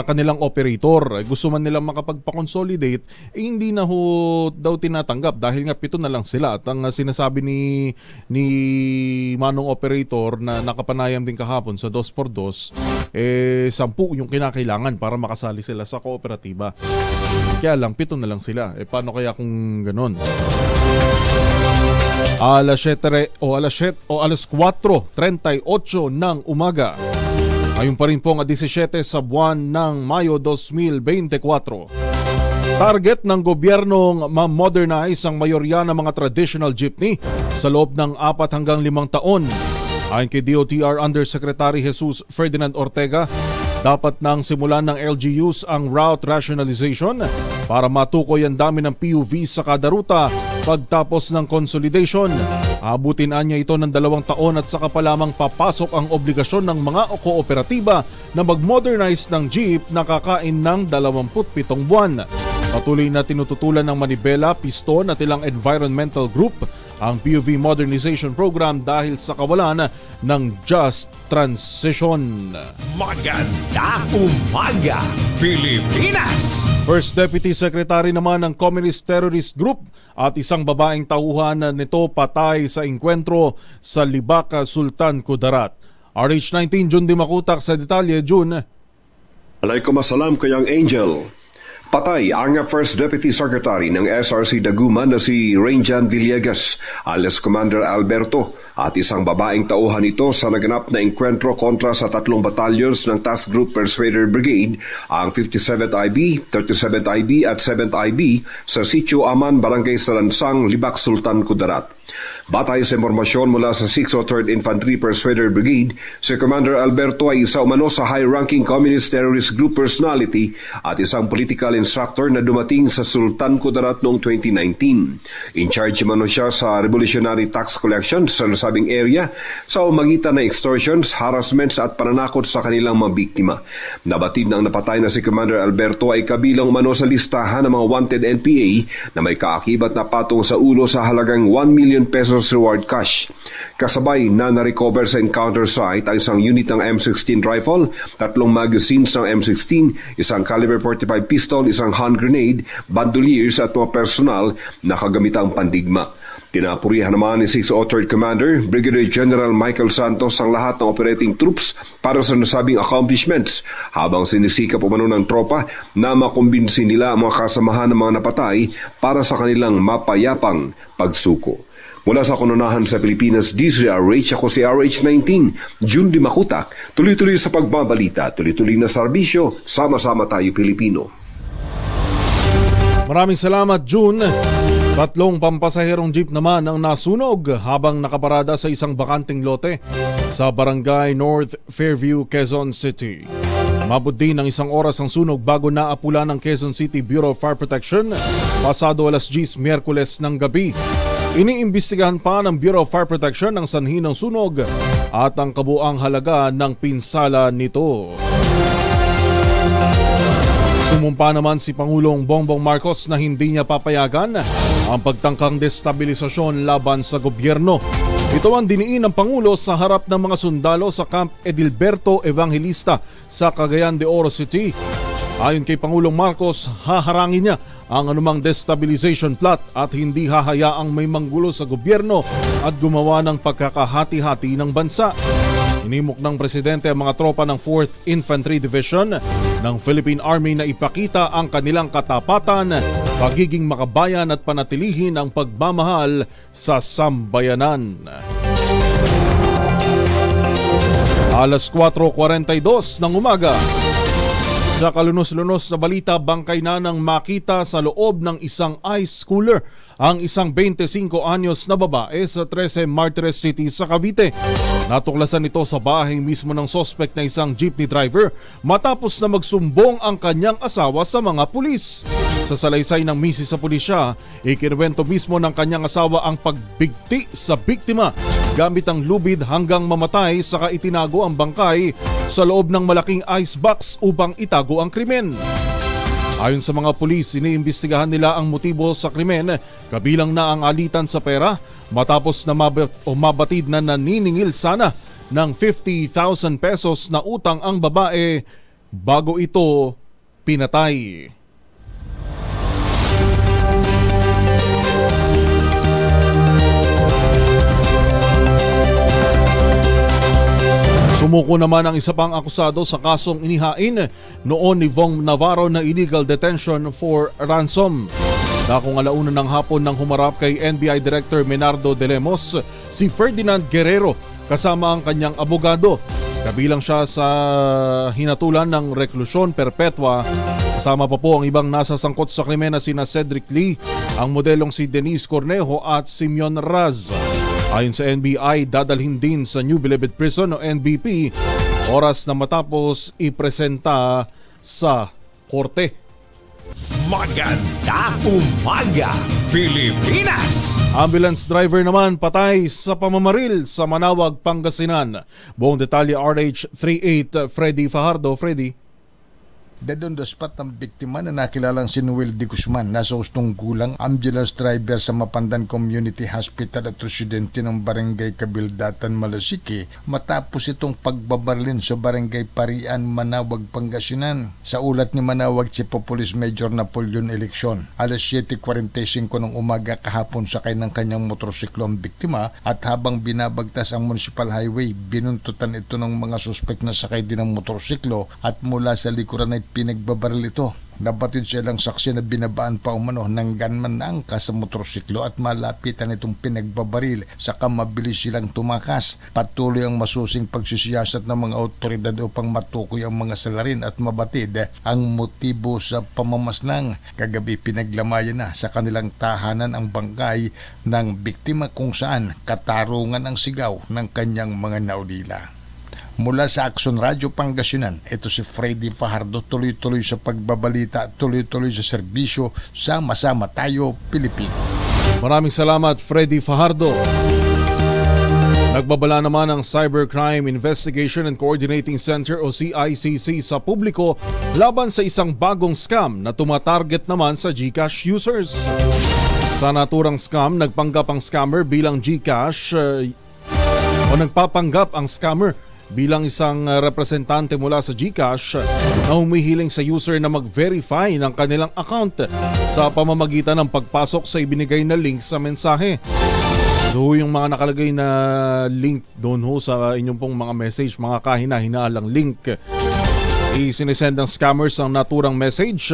[SPEAKER 1] kanilang operator. Gusto man nilang makapagpa-consolidate, hindi na ho daw tinatanggap dahil nga 7 na lang sila. At ang sinasabi ni Manong Operator na nakapanayam din kahapon sa 2x2, 10 yung kinakailangan para makasali sila sa kooperatiba. Kaya lang 7 na lang sila. Paano kaya kung ganon? Alas 4:38 ng umaga. Ngayon pa rin pong 17 sa buwan ng Mayo 2024. Target ng gobyernong ma-modernize ang mayorya ng mga traditional jeepney sa loob ng 4 hanggang 5 taon. Ayon kay DOTR Undersecretary Jesus Ferdinand Ortega, dapat nang simulan ng LGUs ang route rationalization para matukoy ang dami ng PUV sa kada ruta pagtapos ng consolidation. Abutin niya ito ng 2 taon at saka pa lamang papasok ang obligasyon ng mga kooperatiba na mag-modernize ng jeep na kakain ng 27 buwan. Patuloy na tinututulan ng Manibela, Piston at ilang environmental group ang PUV Modernization Program dahil sa kawalan ng Just Transition.
[SPEAKER 2] Magandang umaga, Pilipinas!
[SPEAKER 1] First Deputy Secretary naman ng Communist Terrorist Group at isang babaeng tauhan nito patay sa engkwentro sa Libak, Sultan Kudarat. RH19 Jun Di Makutak sa detalye. Jun.
[SPEAKER 15] Alaykum assalam kayang Angel. Patay ang First Deputy Secretary ng SRC Daguman na si Rainjan Villegas alias Commander Alberto at isang babaeng tauhan nito sa naganap na engkwentro kontra sa 3 battalions ng Task Group Persuader Brigade, ang 57th IB, 37th IB at 7th IB sa Sitio Aman, Barangay Salansang, Libak, Sultan Kudarat. Batay sa impormasyon mula sa 603rd Infantry Persuader Brigade, si Commander Alberto ay isa umano sa high-ranking Communist Terrorist Group personality at isang political instructor na dumating sa Sultan Kudarat noong 2019. In charge umano siya sa revolutionary tax collections sa nasabing area sa umagitan ng extortions, harassments at pananakot sa kanilang mga biktima. Nabatid na ang napatay na si Commander Alberto ay kabilang umano sa listahan ng mga wanted NPA na may kaakibat na patong sa ulo sa halagang 1 million pesos reward cash. Kasabay na na-recover sa encounter site ang isang unit ng M16 rifle, 3 magazines ng M16, isang caliber 45 pistol, isang hand grenade, bandoliers at mga personal na kagamitang pandigma. Pinapurihan naman ni 603rd Commander, Brigadier General Michael Santos ang lahat ng operating troops para sa nasabing accomplishments habang sinisikap umano ng tropa na makumbinsi nila ang mga kasamahan ng mga napatay para sa kanilang mapayapang pagsuko. Mula sa kanunahan sa Pilipinas, DZRH, ako si RH19, June Di Makutak, tuloy-tuloy sa pagbabalita, tuloy-tuloy na serbisyo, sama-sama tayo Pilipino.
[SPEAKER 1] Maraming salamat, June. 3 pampasaherong jeep naman ang nasunog habang nakaparada sa isang bakanting lote sa Barangay North Fairview, Quezon City. Umabot din ng 1 oras ang sunog bago naapula ng Quezon City Bureau of Fire Protection pasado 10:00 Miyerkules ng gabi. Iniimbestigahan pa ng Bureau of Fire Protection ang sanhi ng sunog at ang kabuang halaga ng pinsala nito. Sumumpa naman si Pangulong Bongbong Marcos na hindi niya papayagan ang pagtangkang destabilisasyon laban sa gobyerno. Ito ang diniin ng Pangulo sa harap ng mga sundalo sa Camp Edilberto Evangelista sa Cagayan de Oro City. Ayon kay Pangulong Marcos, haharangin niya ang anumang destabilization plot at hindi hahayaang may manggulo sa gobyerno at gumawa ng pagkakahati-hati ng bansa. Inimok ng presidente ang mga tropa ng 4th Infantry Division ng Philippine Army na ipakita ang kanilang katapatan, pagiging makabayan at panatilihin ang pagmamahal sa sambayanan. Alas 4:42 ng umaga. Sa kalunos-lunos na balita, bangkay na ng makita sa loob ng isang ice cooler ang isang 25 anyos na babae sa 13 Martires City sa Cavite. Natuklasan ito sa bahay mismo ng suspect na isang jeepney driver matapos na magsumbong ang kanyang asawa sa mga pulis. Sa salaysay ng misis sa pulisya, ikinuwento mismo ng kanyang asawa ang pagbigti sa biktima gamit ang lubid hanggang mamatay, saka itinago ang bangkay sa loob ng malaking icebox upang itago ang krimen. Ayon sa mga pulis, iniimbestigahan nila ang motibo sa krimen, kabilang na ang alitan sa pera matapos na mabatid na naniningil sana ng 50,000 pesos na utang ang babae bago ito pinatay. Sumuko naman ang isa pang akusado sa kasong inihain noon ni Vong Navarro na illegal detention for ransom. Dakong 1:00 ng hapon nang humarap kay NBI Director Menardo de Lemos si Ferdinand Guerrero kasama ang kanyang abogado. Kabilang siya sa hinatulan ng reklusyon perpetua. Kasama pa po ang ibang nasasangkot sa krimen na sina Cedric Lee, ang modelong si Denise Cornejo at Simeon Raz. Ayon sa NBI, dadalhin din sa New Bilibid Prison o NBP oras na matapos ipresenta sa korte.
[SPEAKER 2] Maganda umaga, Pilipinas!
[SPEAKER 1] Ambulance driver naman patay sa pamamaril sa Manawag, Pangasinan. Buong detalye RH38 Freddy Fajardo. Freddy.
[SPEAKER 16] Dead on the spot ang biktima na nakilalang si Noel de Guzman, nasa ustong gulang, ambulance driver sa Mapandan Community Hospital at residente ng Barangay Kabildatan, Malasiki, matapos itong pagbabarlin sa Barangay Parian, Manawag, Pangasinan. Sa ulat ni Manawag Chief of Police Major Napoleon Eleksyon, alas 7:45 ng umaga kahapon sakay ng kanyang motorsiklo ang biktima at habang binabagtas ang municipal highway, binuntutan ito ng mga suspect na sakay din ng motorsiklo at mula sa likuran ay pinagbabaril ito. Nabatid silang saksi na binabaan pa umano ng gunman na angka sa motorsiklo at malapitan itong pinagbabaril, saka mabilis silang tumakas. Patuloy ang masusing pagsisiyasat ng mga otoridad upang matukoy ang mga salarin at mabatid ang motibo sa pamamaslang. Kagabi pinaglamayan na sa kanilang tahanan ang bangkay ng biktima kung saan katarungan ang sigaw ng kanyang mga naulila. Mula sa Action Radio Pangasinan, ito si Freddy Fajardo, tuloy-tuloy sa pagbabalita, tuloy-tuloy sa serbisyo, sama-sama tayo Pilipino.
[SPEAKER 1] Maraming salamat Freddy Fajardo. Nagbabala naman ang Cybercrime Investigation and Coordinating Center o CICC sa publiko laban sa isang bagong scam na tumatarget naman sa GCash users. Sa naturang scam, nagpanggap ang scammer bilang GCash o nagpapanggap ang scammer bilang isang representante mula sa GCash na humihiling sa user na mag-verify ng kanilang account sa pamamagitan ng pagpasok sa ibinigay na link sa mensahe. So yung mga nakalagay na link doon ho sa inyong pong mga message, mga kahina-hinalang link, isinesend ng scammers ang naturang message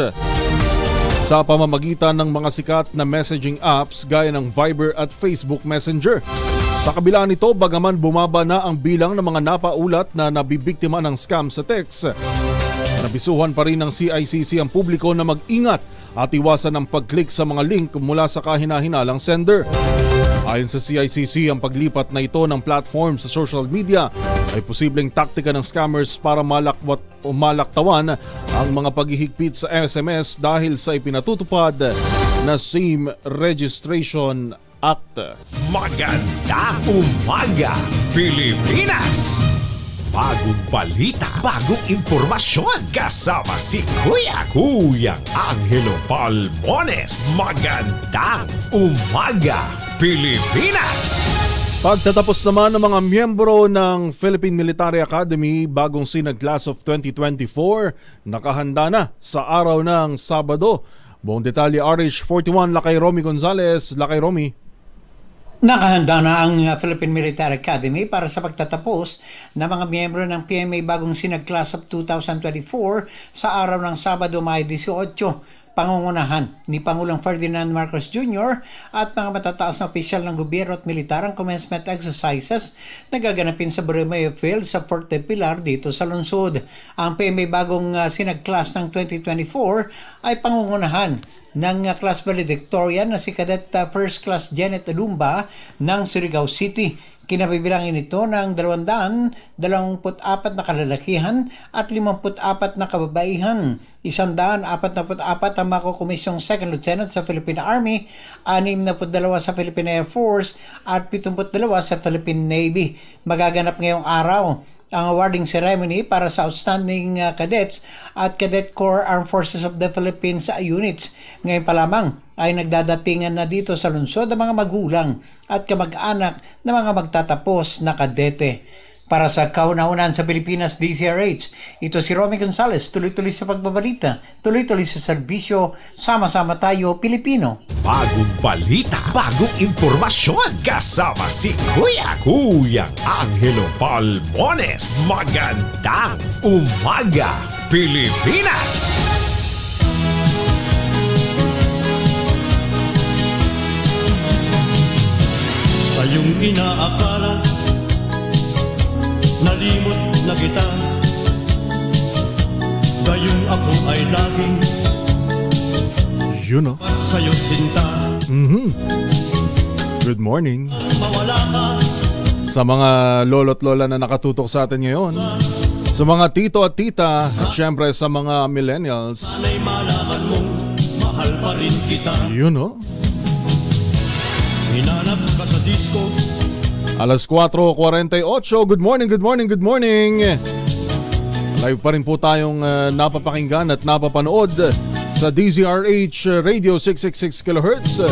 [SPEAKER 1] sa pamamagitan ng mga sikat na messaging apps gaya ng Viber at Facebook Messenger. Sa kabila nito, bagaman bumaba na ang bilang ng mga napaulat na nabibiktima ng scam sa text, nabisuhan pa rin ng CICC ang publiko na mag-ingat at iwasan ang pag-click sa mga link mula sa kahina-hinalang sender. Ayon sa CICC, ang paglipat na ito ng platform sa social media ay posibleng taktika ng scammers para malaktawan ang mga paghihigpit sa SMS dahil sa ipinatutupad na SIM Registration Act.
[SPEAKER 2] Magandang umaga, Pilipinas! Bagong balita, bagong impormasyon, kasama si Kuya Angelo Palmones. Magandang umaga, Pilipinas!
[SPEAKER 1] Pagtatapos naman ng mga miyembro ng Philippine Military Academy bagong sinag class of 2024, nakahanda na sa araw ng Sabado. Buong detalye RH41, Lakay Romy Gonzales. Lakay Romy.
[SPEAKER 17] Nakahanda na ang Philippine Military Academy para sa pagtatapos ng mga miyembro ng PMA bagong sinag class of 2024 sa araw ng Sabado, May 18. Pangungunahan ni Pangulong Ferdinand Marcos Jr. at mga matataas na opisyal ng gobyerno at militar ang commencement exercises na gaganapin sa Borromeo Field sa Fort de Pilar dito sa lungsod. Ang PMA bagong sinag class ng 2024 ay pangungunahan ng class valedictorian na si Cadet First Class Janet Alumba ng Surigao City. Kinabibilangin ito ng 224 na kalalakihan at 54 na kababaihan. 144 ang makukumisyong Second Lieutenant sa Philippine Army, 62 sa Philippine Air Force at 72 sa Philippine Navy. Magaganap ngayong araw ang awarding ceremony para sa outstanding cadets at Cadet Corps Armed Forces of the Philippines units. Ngayon pa lamang ay nagdadatingan na dito sa lungsod ang mga magulang at kamag-anak ng mga magtatapos na kadete. Para sa kauna-unan sa Pilipinas DZRH, ito si Romy Gonzales, tuloy-tuloy sa pagbabalita, tuloy-tuloy sa serbisyo, sama-sama tayo Pilipino.
[SPEAKER 2] Bagong balita, bagong impormasyon, kasama si Kuya Angelo Palmones. Magandang umaga, Pilipinas!
[SPEAKER 18] Sa iyong inaakala, nalimot na kita, gayong ako ay laging sa'yo sinta.
[SPEAKER 1] Good morning sa mga lolo't lola na nakatutok sa atin ngayon, sa mga tito at tita, at syempre sa mga millennials.
[SPEAKER 18] Sana'y malaman mong mahal pa rin kita. Hinanap ka sa disco,
[SPEAKER 1] Alas 4:48. Good morning. Live pa rin po tayong napapakinggan at napapanood sa DZRH Radio 666 kHz.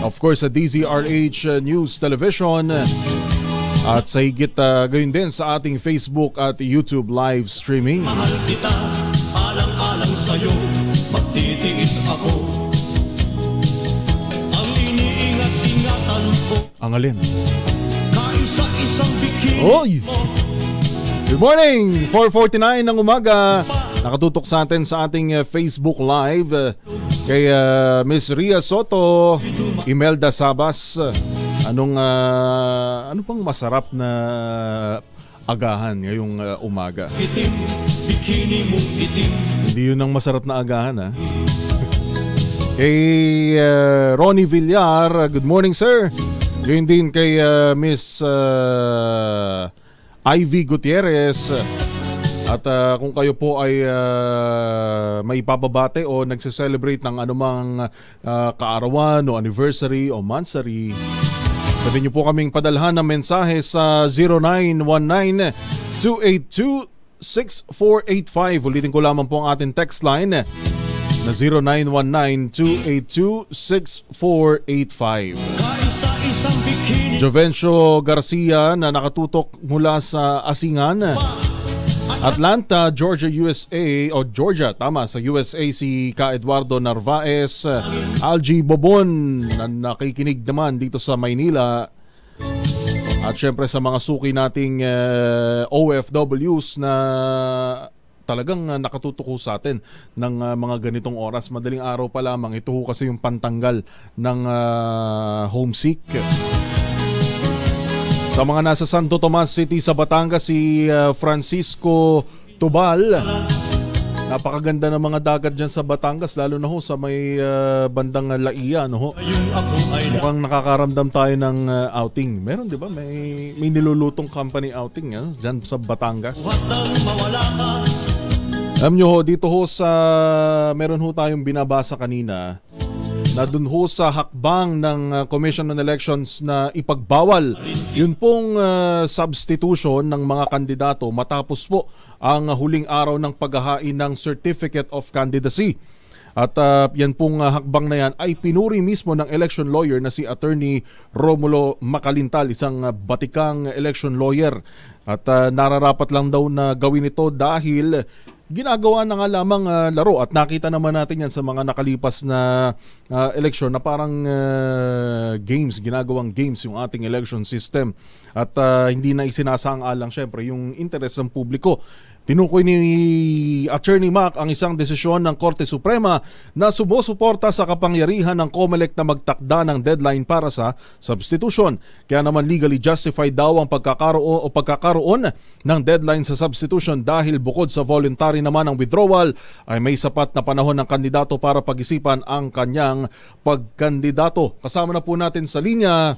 [SPEAKER 1] Of course, sa DZRH News Television. At sa higit gayon din sa ating Facebook at YouTube live streaming.
[SPEAKER 18] mahal kita, alang-alang sa'yo, magtitiis ako. Ang iniingat-ingatan ko,
[SPEAKER 1] Ang alin?
[SPEAKER 18] kaisa-isang bikini
[SPEAKER 1] Oy! Good morning! 4:49 ng umaga. Nakatutok sa atin sa ating Facebook Live kay Miss Ria Soto, Imelda Sabas. Ano pang masarap na agahan ngayong umaga?
[SPEAKER 18] bikini mong itim.
[SPEAKER 1] Hindi yun ang masarap na agahan, ha? Kay Ronnie Villar, good morning sir. Gayun din kay Miss Ivy Gutierrez. At kung kayo po ay may ipapabate o nagse-celebrate ng anumang kaarawan o anniversary o monthsary, pwede nyo po kaming padalhan ng mensahe sa 0919-282-6485. Ulitin ko lamang po ang ating text line na 0919-282-6485. Jovencio Garcia na nakatutok mula sa Asingan, Atlanta, Georgia, USA, o Georgia, tama, sa USA si Ka Eduardo Narvaez, Algie Bobon na nakikinig naman dito sa Maynila. At syempre sa mga suki nating OFWs na talagang nakatutuko sa atin ng mga ganitong oras. Madaling araw pa lamang, ito ho kasi yung pantanggal ng homesick. Sa mga nasa Santo Tomas City sa Batangas, si Francisco Tubal. Napakaganda ng mga dagat dyan sa Batangas, lalo na ho sa may bandang Laia. No ho? Mukhang nakakaramdam tayo ng outing. Meron, di ba? May nilulutong company outing dyan sa Batangas. Alam nyo ho, dito ho meron ho tayong binabasa kanina na dun ho sa hakbang ng Commission on Elections na ipagbawal yun pong substitution ng mga kandidato matapos po ang huling araw ng paghahain ng Certificate of Candidacy. At yan pong hakbang na yan ay pinuri mismo ng election lawyer na si Attorney Romulo Macalintal, isang batikang election lawyer. At nararapat lang daw na gawin ito dahil ginagawa na nga lamang laro, at nakita naman natin yan sa mga nakalipas na eleksyon na parang ginagawang games yung ating election system, at hindi na isinasang-alang syempre yung interes ng publiko. Tinukoy ni Attorney Mac ang isang desisyon ng Korte Suprema na sumusuporta sa kapangyarihan ng COMELEC na magtakda ng deadline para sa substitution. Kaya naman legally justified daw ang pagkakaroon ng deadline sa substitution dahil bukod sa voluntary naman ang withdrawal ay may sapat na panahon ng kandidato para pag-isipan ang kanyang pagkandidato. Kasama na po natin sa linya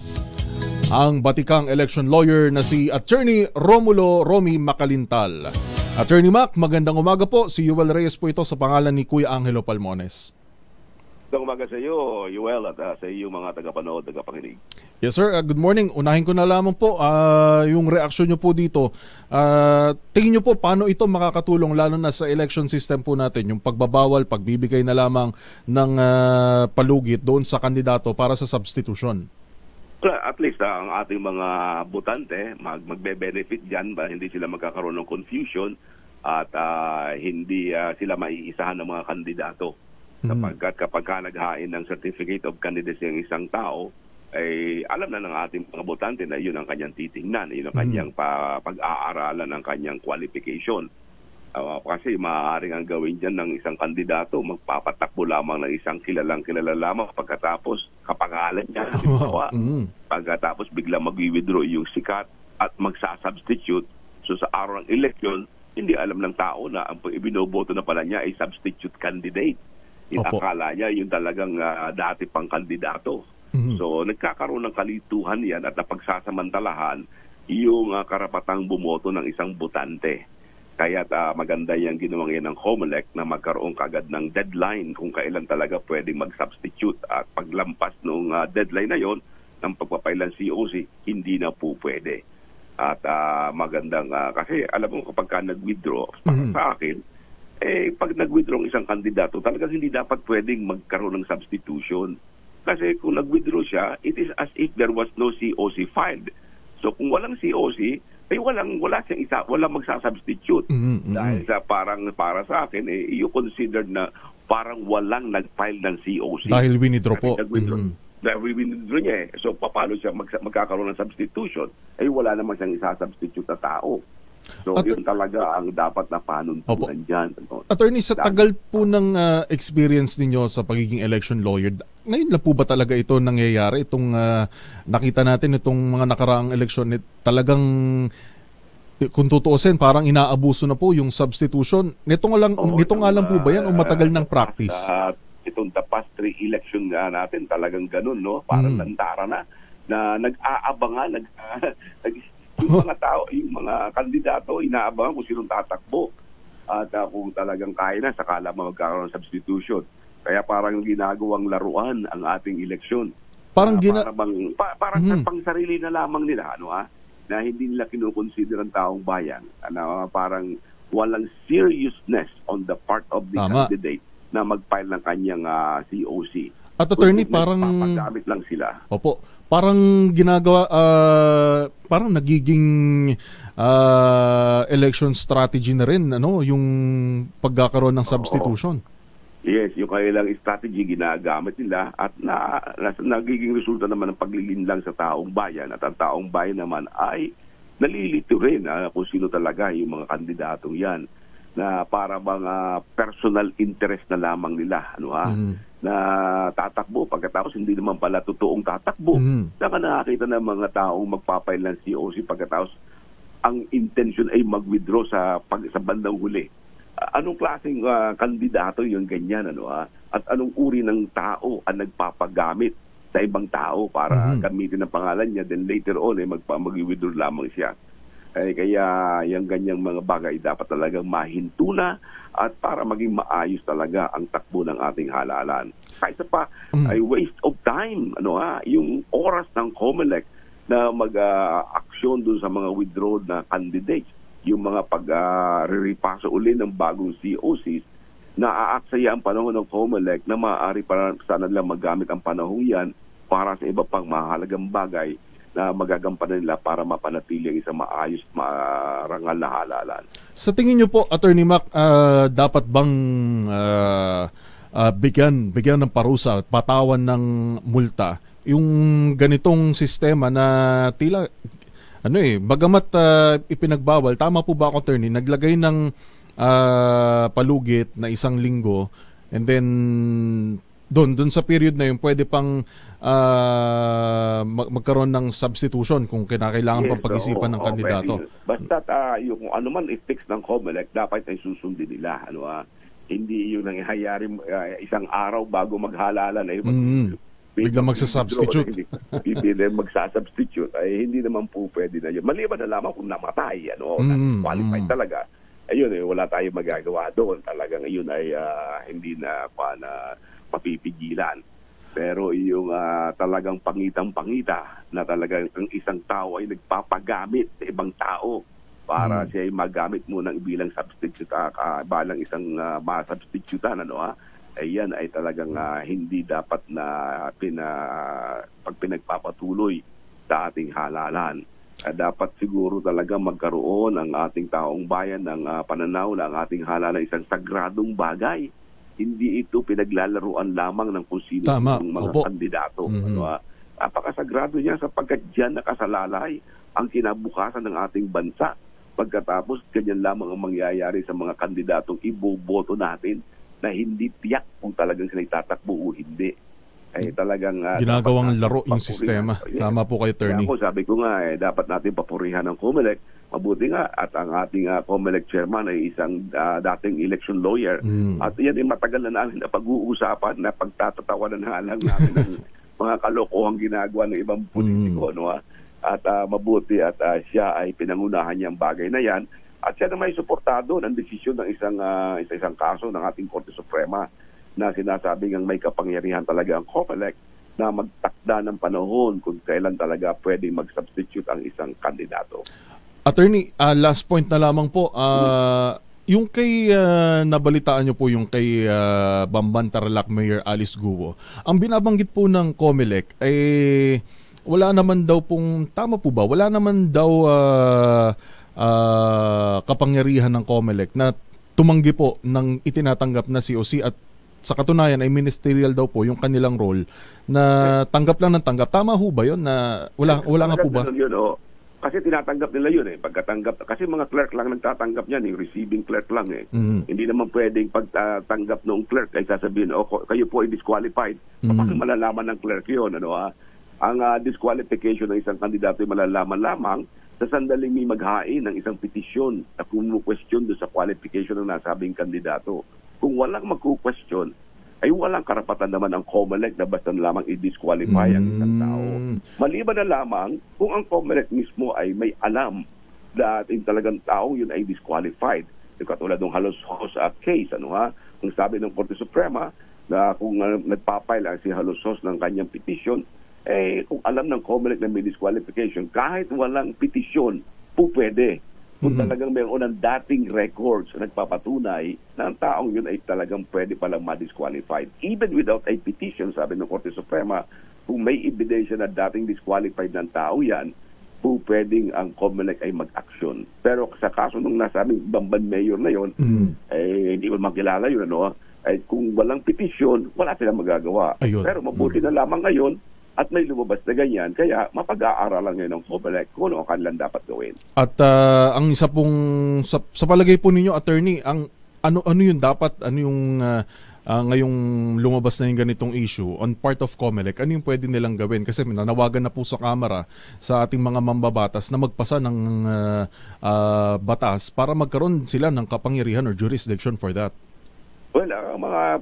[SPEAKER 1] ang batikang election lawyer na si Attorney Romulo Romy Macalintal. Attorney Mac, magandang umaga po. Si Yuel Reyes po ito sa pangalan ni Kuya Angelo Palmones.
[SPEAKER 19] Magandang umaga sa iyo, Yuel, at sa iyo mga tagapanood, tagapakinig.
[SPEAKER 1] Yes sir, good morning. Unahin ko na lamang po yung reaksyon nyo po dito. Tingin nyo po paano ito makakatulong lalo na sa election system po natin, yung pagbabawal, pagbibigay na lamang ng palugit doon sa kandidato para sa substitution?
[SPEAKER 19] At least ang ating mga botante magbe-benefit dyan, hindi sila magkakaroon ng confusion at hindi sila maiisahan ng mga kandidato. Kapag naghain ng Certificate of Candidacy ang isang tao, ay alam na ng ating mga botante na yun ang kanyang titingnan, yun ang kanyang pag-aaralan ng kanyang qualification. Kasi maaaring ang gawin dyan ng isang kandidato, magpapatakbo lamang ng isang kilala lamang pagkatapos kapangalan niya. Pagkatapos bigla mag-withdraw yung sikat at magsasubstitute. So sa araw ng election, hindi alam ng tao na ang ibinoboto na pala niya ay substitute candidate. Akala niya yung talagang dati pang kandidato. So nagkakaroon ng kalituhan yan at napagsasamantalahan yung karapatang bumoto ng isang botante. Kaya maganda yung ginawang yan ng COMELEC na magkaroon kagad ng deadline kung kailan talaga pwedeng mag-substitute. At paglampas ng deadline na yon ng pagpapailan COC, hindi na po pwede. At magandang, kasi alam mo kapag ka nag-withdraw, sa akin, pag nag-withdraw ang isang kandidato, talagang hindi dapat pwedeng magkaroon ng substitution. Kasi kung nag-withdraw siya, it is as if there was no COC filed. So kung walang COC, ay walang magsasubstitute. Dahil para sa akin, you considered na parang walang nag-file ng COC.
[SPEAKER 1] Dahil winidraw po.
[SPEAKER 19] Dahil winidraw niya So paano siya magkakaroon ng substitution? Ay wala naman siyang isa-substitute na tao. So yun talaga ang dapat na panuntunan dyan.
[SPEAKER 1] Attorney, sa tagal po ng experience ninyo sa pagiging election lawyer, ngayon lang po ba talaga ito nangyayari? Itong nakita natin itong mga nakaraang eleksyon, talagang kung tutuusin, parang inaabuso na po yung substitution. Nito nga lang po ba yan o matagal ng practice?
[SPEAKER 19] Itong the past 3 election natin, talagang ganun, no? Parang lantara na nag-aabangan, yung mga tao, yung mga kandidato, inaabangan kung sinong tatakbo. At kung talagang kaya na, saka lamang magkakaroon ng substitution. Kaya parang ginagawang laruan ang ating eleksyon. Parang pang sarili na lamang nila, na hindi nila kinukonsider ang taong bayan. Parang walang seriousness on the part of the candidate na mag-file ng kanyang COC.
[SPEAKER 1] At attorney, parang
[SPEAKER 19] papagamit lang sila.
[SPEAKER 1] Opo. Parang ginagawa parang nagiging election strategy na rin yung pagkakaroon ng substitution.
[SPEAKER 19] Yes, yung kailang strategy ginagamit nila at nagiging resulta naman ng paglilinlang sa taong bayan at ang taong bayan naman ay nalilito rin kung sino talaga yung mga kandidatong yan. na para bang personal interest na lamang nila, na tatakbo pagkatapos hindi naman pala totoong tatakbo. Saka nakakita ng mga taong magpapail ng COC pagkatapos ang intention ay mag-withdraw sa bandang huli. Anong klaseng kandidato yung ganyan, at anong uri ng tao ang nagpapagamit sa ibang tao para gamitin ang pangalan niya, then later on mag-withdraw lamang siya. Kaya yung ganyang mga bagay dapat talagang mahinto na at para maging maayos talaga ang takbo ng ating halalan. Kaysa pa ay waste of time, yung oras ng COMELEC na mag-aksyon dun sa mga withdrawn na candidates, yung mga pag-repaso uli ng bagong COCs, na aaksaya ang panahon ng COMELEC na maaari para sana nila magamit ang panahon yan para sa iba pang mahalagang bagay na magagampanan nila para mapanatili ang isang maayos, marangal na halalan. Sa tingin niyo po, Attorney Mac, dapat bang bigyan ng parusa, patawan ng multa yung ganitong sistema na tila bagamat ipinagbawal, tama po ba ako, Attorney, naglagay ng palugit na 1 linggo and then doon sa period na yun pwede pang magkaroon ng substitution kung kinakailangan pang pag-isipan ng kandidato. Basta yung ano man i-fix ng COMELEC dapat ay susundin nila, hindi yung nangyayari 1 araw bago maghalalan ay bigla magsasubstitute. Magsasubstitute ay hindi naman po pwede na yun. Maliban na lamang kung namatay, qualified talaga. Ayun, wala tayong magagawa doon. Talagang yun ay hindi na mapipigilan. Pero yung talagang pangitang-pangita na talagang ang isang tao ay nagpapagamit sa ibang tao para siya ay magamit mo ng bilang substitute, balang isang masubstitutan, yan ay talagang hindi dapat na pag pinagpapatuloy sa ating halalan. Dapat siguro talaga magkaroon ang ating taong bayan ng pananaw na ang ating halalan isang sagradong bagay. Hindi ito pinaglalaruan lamang ng kung sino ng mga kandidato. Napakasagrado niya sapagkat diyan nakasalalay ang kinabukasan ng ating bansa. Pagkatapos, ganyan lamang ang mangyayari sa mga kandidatong iboboto natin na hindi tiyak kung talagang sila tatakbo o hindi. Ay talagang ginagawang laro yung sistema. Tama po kayo, Attorney. Sabi ko nga, dapat natin papurihan ng COMELEC. Mabuti nga at ang ating COMELEC chairman ay isang dating election lawyer. At yan ay matagal na namin na pag-uusapan na pagtatatawanan na lang namin ng mga kalokohang ginagawa ng ibang politiko. At mabuti at siya ay pinangunahan niyang bagay na yan. At siya na may suportado ng desisyon ng isang kaso ng ating Korte Suprema na sinasabing ang may kapangyarihan talaga ang COMELEC na magtakda ng panahon kung kailan talaga pwedeng mag-substitute ang isang kandidato. Attorney, last point na lamang po, yung kay nabalitaan nyo po yung kay Bamban Tarlac Mayor Alice Guo, ang binabanggit po ng COMELEC ay wala naman daw pong, tama po ba, wala naman daw kapangyarihan ng COMELEC na tumanggi po ng itinatanggap na COC at sa katunayan ay ministerial daw po yung kanilang role na tanggap lang ng tanggap. Tama ho ba yun na wala nga po ba? Kasi tinatanggap nila yun pagkatanggap. Kasi mga clerk lang nagtatanggap yan, yung receiving clerk lang Hindi naman pwedeng pagtanggap ng clerk ay sasabihin, kayo po ay disqualified. Paano malalaman ng clerk yun? Ang disqualification ng isang kandidato ay malalaman lamang sa sandaling may maghain ng isang petisyon na kumukwestiyon doon sa qualification ng nasabing kandidato. Kung walang magku-question, ay walang karapatan naman ang COMELEC na basta lamang i-disqualify ang isang tao. Maliban na lamang kung ang COMELEC mismo ay may alam na talagang taong yun ay disqualified. Katulad ng Halosos case, ang sabi ng Korte Suprema na kung nagpapail ang si Halosos ng kanyang petition, kung alam ng COMELEC na may disqualification, kahit walang petition, po pwede. Kung talagang mayroon ng dating records na nagpapatunay na ang taong yun ay talagang pwede palang ma-disqualified. Even without a petition, sabi ng Korte Suprema, kung may ebidensya na dating disqualified ng tao yan, po pwedeng ang COMELEC ay mag-action. Pero sa kaso nung nasabing Bamban Mayor na yun, hindi ko makilala yun, kung walang petition, wala silang magagawa. Ayun. Pero mabuti na lamang ngayon, at may lumabas na ganyan. Kaya mapag-aaralan ngayon ng COMELEC kung ano ang kanilang dapat gawin.
[SPEAKER 1] At ang isa pong, sa palagay po ninyo, attorney, ang ano yung dapat, ano yung ngayong lumabas na yung ganitong issue on part of COMELEC, ano yung pwede nilang gawin? Kasi nanawagan na po sa Kamara sa ating mga mambabatas na magpasa ng batas para magkaroon sila ng kapangyarihan or jurisdiction for that.
[SPEAKER 19] Well,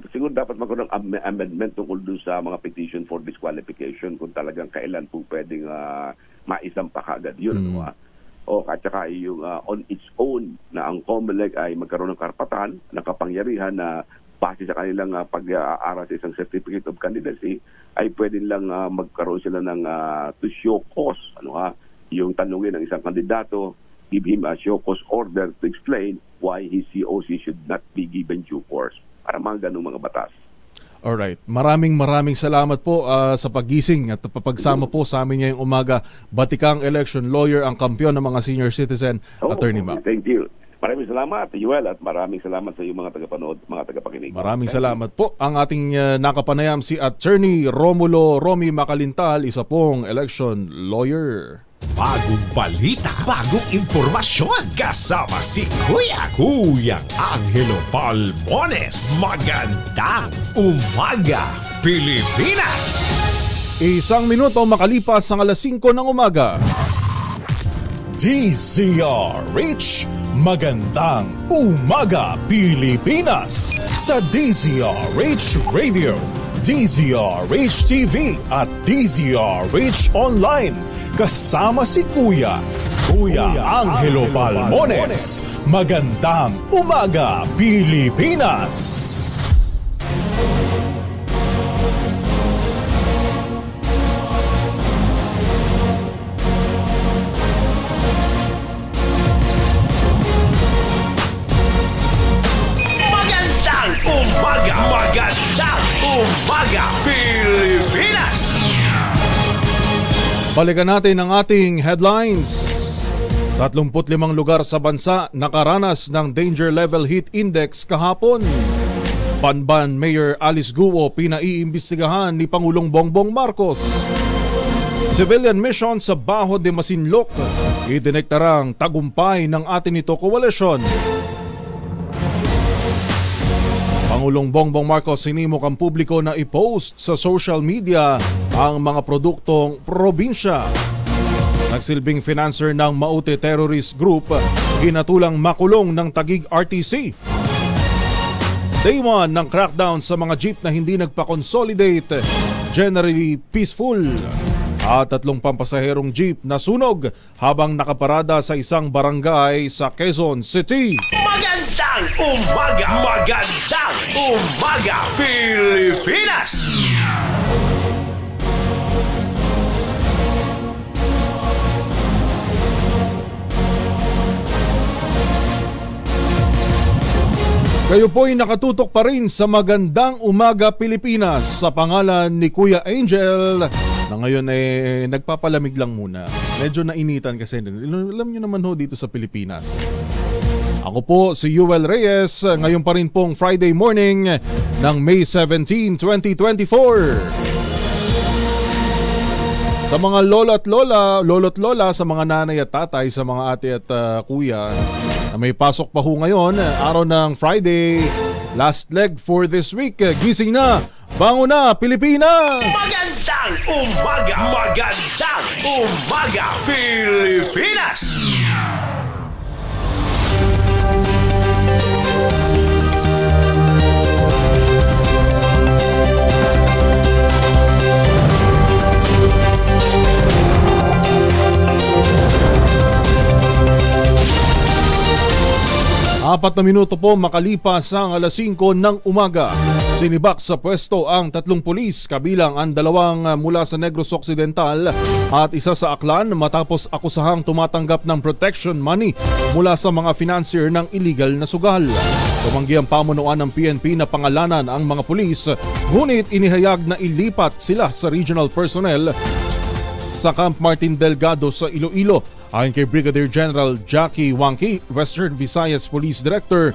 [SPEAKER 19] siguro dapat magkaroon ng amendment tungkol dun sa mga petition for disqualification kung talagang kailan po pwedeng maisampa kagad yun. O at saka yung on its own na ang COMELEC ay magkaroon ng karapatan, ng kapangyarihan na base sa kanilang pag-aaral sa isang certificate of candidacy ay pwede lang magkaroon sila ng to show cause. Yung tanungin ng isang kandidato, give him a show cause order to explain why his COC should not be given due course. Para mga ganung mga batas.
[SPEAKER 1] Alright. Maraming salamat po sa paggising at pagsama po sa amin ngayong umaga. Batikang election lawyer, ang kampiyon ng mga senior citizen, Attorney Mac.
[SPEAKER 19] Thank you. Maraming salamat, Yuel, at maraming salamat sa iyong mga tagapanood, mga tagapakinig.
[SPEAKER 1] Maraming salamat po. Ang ating nakapanayam si Attorney Romulo Romy Macalintal, isa pong election lawyer.
[SPEAKER 2] Bagong balita, bagong impormasyon, kasama si Kuya Angelo Palmones. Magandang umaga, Pilipinas!
[SPEAKER 1] 1 minuto makalipas ang 5:00 ng umaga.
[SPEAKER 10] DZRH, magandang umaga, Pilipinas! Sa DZRH Radio, DZRH TV at DZRH Online. Kasama si Kuya Angelo Palmones. Magandang umaga, Pilipinas!
[SPEAKER 2] Magandang umaga, Pilipinas!
[SPEAKER 1] Balikan natin ang ating headlines. 35 lugar sa bansa nakaranas ng Danger Level Heat Index kahapon. Banban Mayor Alice Guo pinaiimbestigahan ni Pangulong Bongbong Marcos. Civilian mission sa Baho de Masinloc, idinektarang tagumpay ng Atenito Coalition. Pangulong Bongbong Marcos sinimok ang publiko na i-post sa social media ang mga produktong probinsya. Nagsilbing financer ng Maute Terrorist Group, ginatulang makulong ng Taguig RTC. Day 1 ng crackdown sa mga jeep na hindi nagpa-consolidate, generally peaceful. At 3 pampasaherong jeep na sunog habang nakaparada sa isang barangay sa Quezon City.
[SPEAKER 2] Magandang umaga, Pilipinas!
[SPEAKER 1] Kayo po'y nakatutok pa rin sa Magandang Umaga, Pilipinas sa pangalan ni Kuya Angel na ngayon nagpapalamig lang muna. Medyo nainitan kasi. Alam nyo naman ho dito sa Pilipinas. Ako po si Yuel Reyes, ngayon pa rin pong Friday morning ng May 17, 2024. Sa mga lolo't lola, sa mga nanay at tatay, sa mga ate at kuya na may pasok pa ho ngayon, araw ng Friday, last leg for this week. Gising na, bango na, Pilipinas!
[SPEAKER 2] Magandang umaga, Pilipinas!
[SPEAKER 1] Apat na minuto po makalipas ang 5:00 ng umaga. Sinibak sa pwesto ang 3 pulis, kabilang ang 2 mula sa Negros Occidental at isa sa Aklan matapos akusahang tumatanggap ng protection money mula sa mga financier ng illegal na sugal. Tumanggi ang pamunuan ng PNP na pangalanan ang mga pulis, ngunit inihayag na ilipat sila sa regional personnel sa Camp Martin Delgado sa Iloilo. Ayon kay Brigadier General Jackie Wangki, Western Visayas Police Director,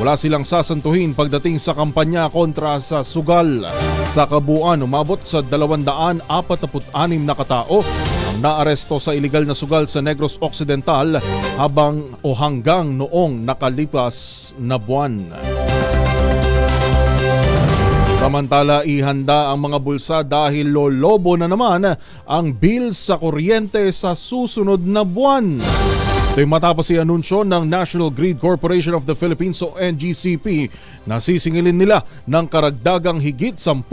[SPEAKER 1] Wala silang sasantuhin pagdating sa kampanya kontra sa sugal. Sa kabuuan, umabot sa 246 na katao ang naaresto sa iligal na sugal sa Negros Occidental hanggang noong nakalipas na buwan. Samantala, ihanda ang mga bulsa dahil lolobo na naman ang bill sa kuryente sa susunod na buwan. Ito'y matapos i-anunsyo ng National Grid Corporation of the Philippines o NGCP na sisingilin nila ng karagdagang higit 10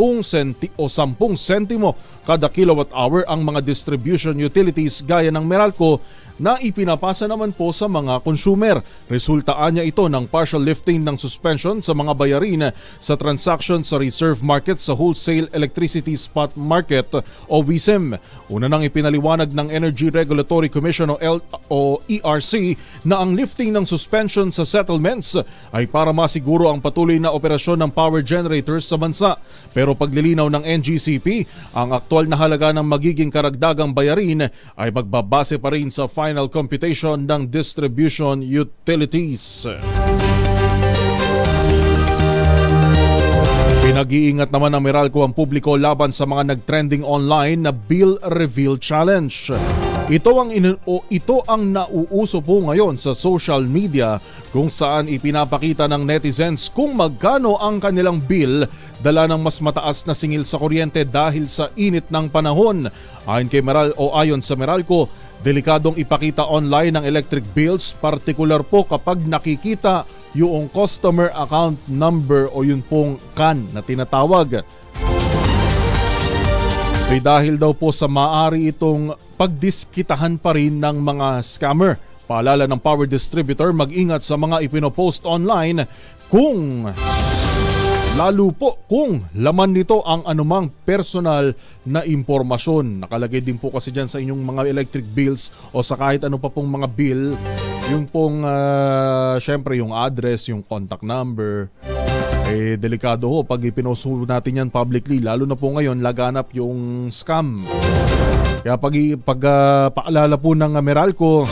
[SPEAKER 1] sentimo kada kilowatt hour ang mga distribution utilities gaya ng Meralco na ipinapasa naman po sa mga consumer. Resultaan niya ito ng partial lifting ng suspension sa mga bayarin sa transaction sa reserve market sa wholesale electricity spot market o WISM. Una nang ipinaliwanag ng Energy Regulatory Commission o ERC na ang lifting ng suspension sa settlements ay para masiguro ang patuloy na operasyon ng power generators sa bansa. Pero paglilinaw ng NGCP, ang aktual na halaga ng magiging karagdagang bayarin ay magbabase pa rin sa final computation ng distribution utilities. Pinag-iingat naman ng Meralco ang publiko laban sa mga nag-trending online na Bill Reveal Challenge. Ito ang nauuso po ngayon sa social media kung saan ipinapakita ng netizens kung magkano ang kanilang bill dala ng mas mataas na singil sa kuryente dahil sa init ng panahon. Ayon sa Meralco, delikadong ipakita online ang electric bills, partikular po kapag nakikita yung customer account number o yun pong CAN na tinatawag. Dahil daw po sa maaari itong pagdiskitahan pa rin ng mga scammer. Paalala ng power distributor, mag-ingat sa mga ipinopost online lalo po kung laman nito ang anumang personal na impormasyon. Nakalagay din po kasi dyan sa inyong mga electric bills o sa kahit ano pa pong mga bill, yung pong syempre yung address, yung contact number. Delikado ho pag ipinost natin yan publicly, lalo na po ngayon laganap yung scam. Kaya paalala po ng Meralco,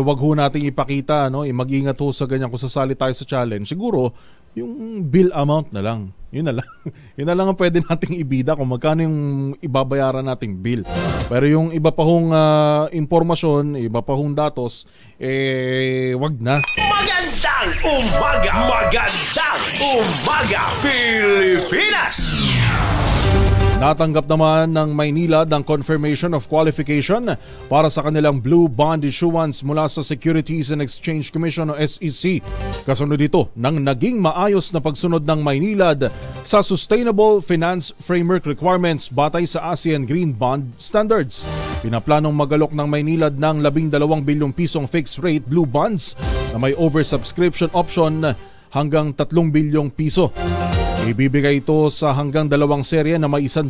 [SPEAKER 1] wag ho nating ipakita, mag-ingat ho sa ganyan kung sasali tayo sa challenge. Siguro yung bill amount na lang. Yun na lang. Yun na lang ang pwede nating ibida kung magkano yung ibabayaran nating bill. Pero yung iba pa hong impormasyon, iba pa hong datos, wag na.
[SPEAKER 2] Magandang umaga! Magandang umaga, Pilipinas!
[SPEAKER 1] Natanggap naman ng Maynilad ang confirmation of qualification para sa kanilang blue bond issuance mula sa Securities and Exchange Commission o SEC. Kasunod ito ng naging maayos na pagsunod ng Maynilad sa Sustainable Finance Framework Requirements batay sa ASEAN Green Bond Standards. Pinaplanong magalok ng Maynilad ng 12 bilyong pisong fixed rate blue bonds na may oversubscription option hanggang 3 bilyong piso. Ibibigay ito sa hanggang 2 serye na may 100%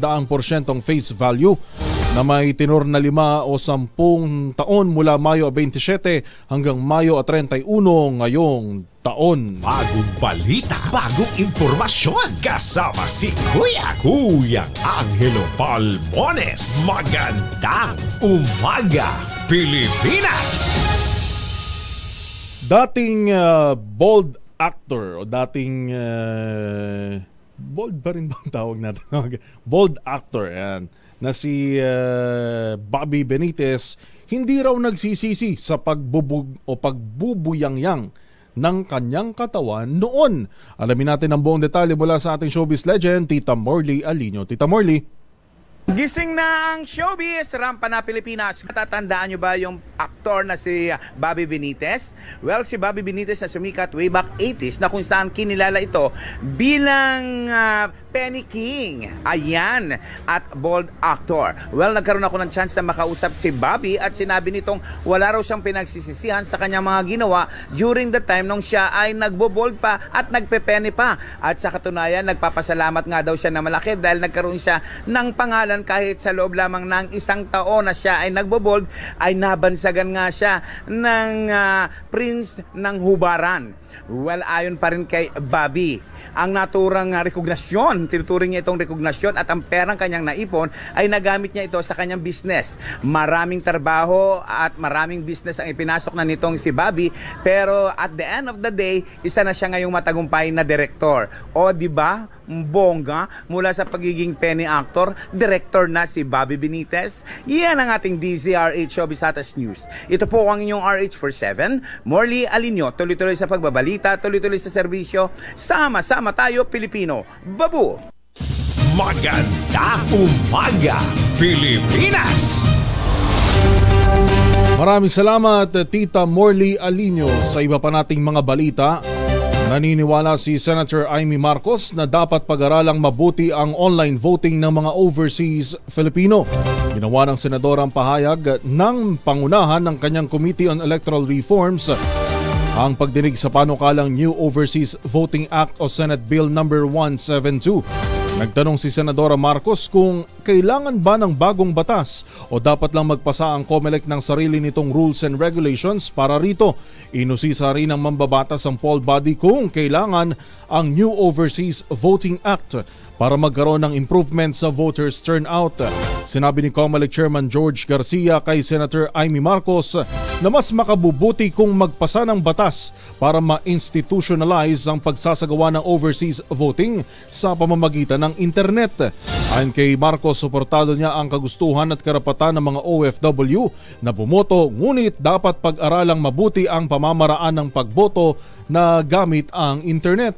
[SPEAKER 1] face value na may tenor na 5 o 10 taon mula Mayo 27 hanggang Mayo 31 ngayong taon.
[SPEAKER 2] Bagong balita, bagong impormasyon, kasama si Kuyang Angelo Palmones. Magandang umaga, Pilipinas!
[SPEAKER 1] Dating bold actor o dating bold ba rin ba ang tawag natin? Bold actor yan, na si Bobby Benitez hindi raw nagsisisi sa pagbubuyangyang ng kanyang katawan noon. Alamin natin ang buong detalye mula sa ating showbiz legend, Tita Morley Alino. Tita Morley.
[SPEAKER 20] Gising na ang showbiz, rampa na Pilipinas. Matatandaan nyo ba yung aktor na si Bobby Benitez? Well, si Bobby Benitez na sumikat way back 80s na kung saan kinilala ito bilang Penny King. Ayan, at bold actor. Well, nagkaroon ako ng chance na makausap si Bobby at sinabi nitong wala raw siyang pinagsisisihan sa kanyang mga ginawa during the time nung siya ay nagbo-bold pa at nagpe-penny pa. At sa katunayan, nagpapasalamat nga daw siya na malaki dahil nagkaroon siya ng pangalan kahit sa loob lamang ng 1 taon na siya ay nagbo-bold, ay nabansagan nga siya ng Prince ng Hubaran. Well, ayon pa rin kay Bobby, ang naturang rekognasyon, tinuturing niya itong rekognasyon at ang perang kanyang naipon ay nagamit niya ito sa kanyang business. Maraming trabaho at maraming business ang ipinasok na nitong si Bobby, pero at the end of the day, isa na siya ngayong matagumpay na direktor. O di ba? Bongga, mula sa pagiging penny actor, director na si Bobby Benitez. Yan ang ating DZRH Showbiz Status News. Ito po ang inyong RH47, Morley Alinio. Tuloy-tuloy sa pagbabalita, tuloy-tuloy sa serbisyo. Sama-sama tayo, Pilipino. Babu!
[SPEAKER 2] Magandang umaga, Pilipinas!
[SPEAKER 1] Maraming salamat, Tita Morley Alinio. Sa iba pa nating mga balita, naniniwala si Senator Amy Marcos na dapat pag-aralang mabuti ang online voting ng mga overseas Filipino. Ginawa ng senador ang pahayag ng pangunahan ng kanyang Committee on Electoral Reforms ang pagdinig sa panukalang New Overseas Voting Act o Senate Bill No. 172. Nagtanong si Senadora Marcos kung kailangan ba ng bagong batas o dapat lang magpasa ang COMELEC ng sarili nitong rules and regulations para rito. Inusisa rin ng mambabatas ang poll body kung kailangan ang New Overseas Voting Act para magkaroon ng improvement sa voters turnout. Sinabi ni COMELEC Chairman George Garcia kay Senator Amy Marcos na mas makabubuti kung magpasa ng batas para ma-institutionalize ang pagsasagawa ng overseas voting sa pamamagitan ng internet. Ayon kay Marcos, suportado niya ang kagustuhan at karapatan ng mga OFW na bumoto, ngunit dapat pag-aralang mabuti ang pamamaraan ng pagboto na gamit ang internet.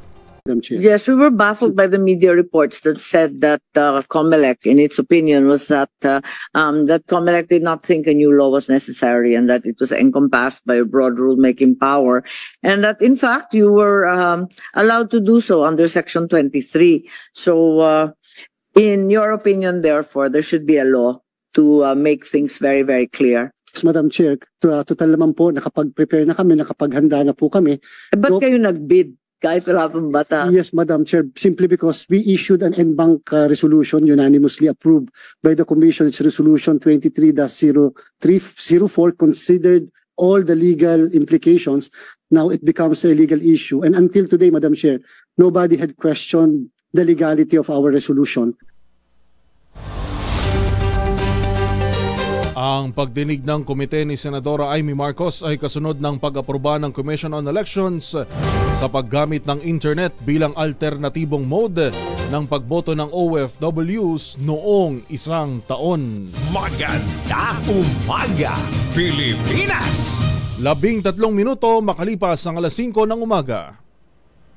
[SPEAKER 21] Yes, we were baffled by the media reports that said that COMELEC, in its opinion, was that that COMELEC did not think a new law was necessary and that it was encompassed by a broad rulemaking power, and that in fact you were allowed to do so under Section 23. So, in your opinion, therefore, there should be a law to make things very, very clear.
[SPEAKER 22] Madam Chair, total naman po, nakapag-prepare na kami, nakapaghanda na po kami.
[SPEAKER 21] Ba't kayo nag-bid? Kahit wala pang bata.
[SPEAKER 22] Yes, Madam Chair, simply because we issued an en banc resolution unanimously approved by the Commission. It's Resolution 23-0304, considered all the legal implications. Now it becomes a legal issue. And until today, Madam Chair, nobody had questioned the legality of our resolution.
[SPEAKER 1] Ang pagdinig ng komite ni Senadora Amy Marcos ay kasunod ng pag-aproba ng Commission on Elections sa paggamit ng internet bilang alternatibong mode ng pagboto ng OFWs noong isang taon.
[SPEAKER 2] Magandang umaga, Pilipinas!
[SPEAKER 1] 13 minuto makalipas ang alas 5 ng umaga.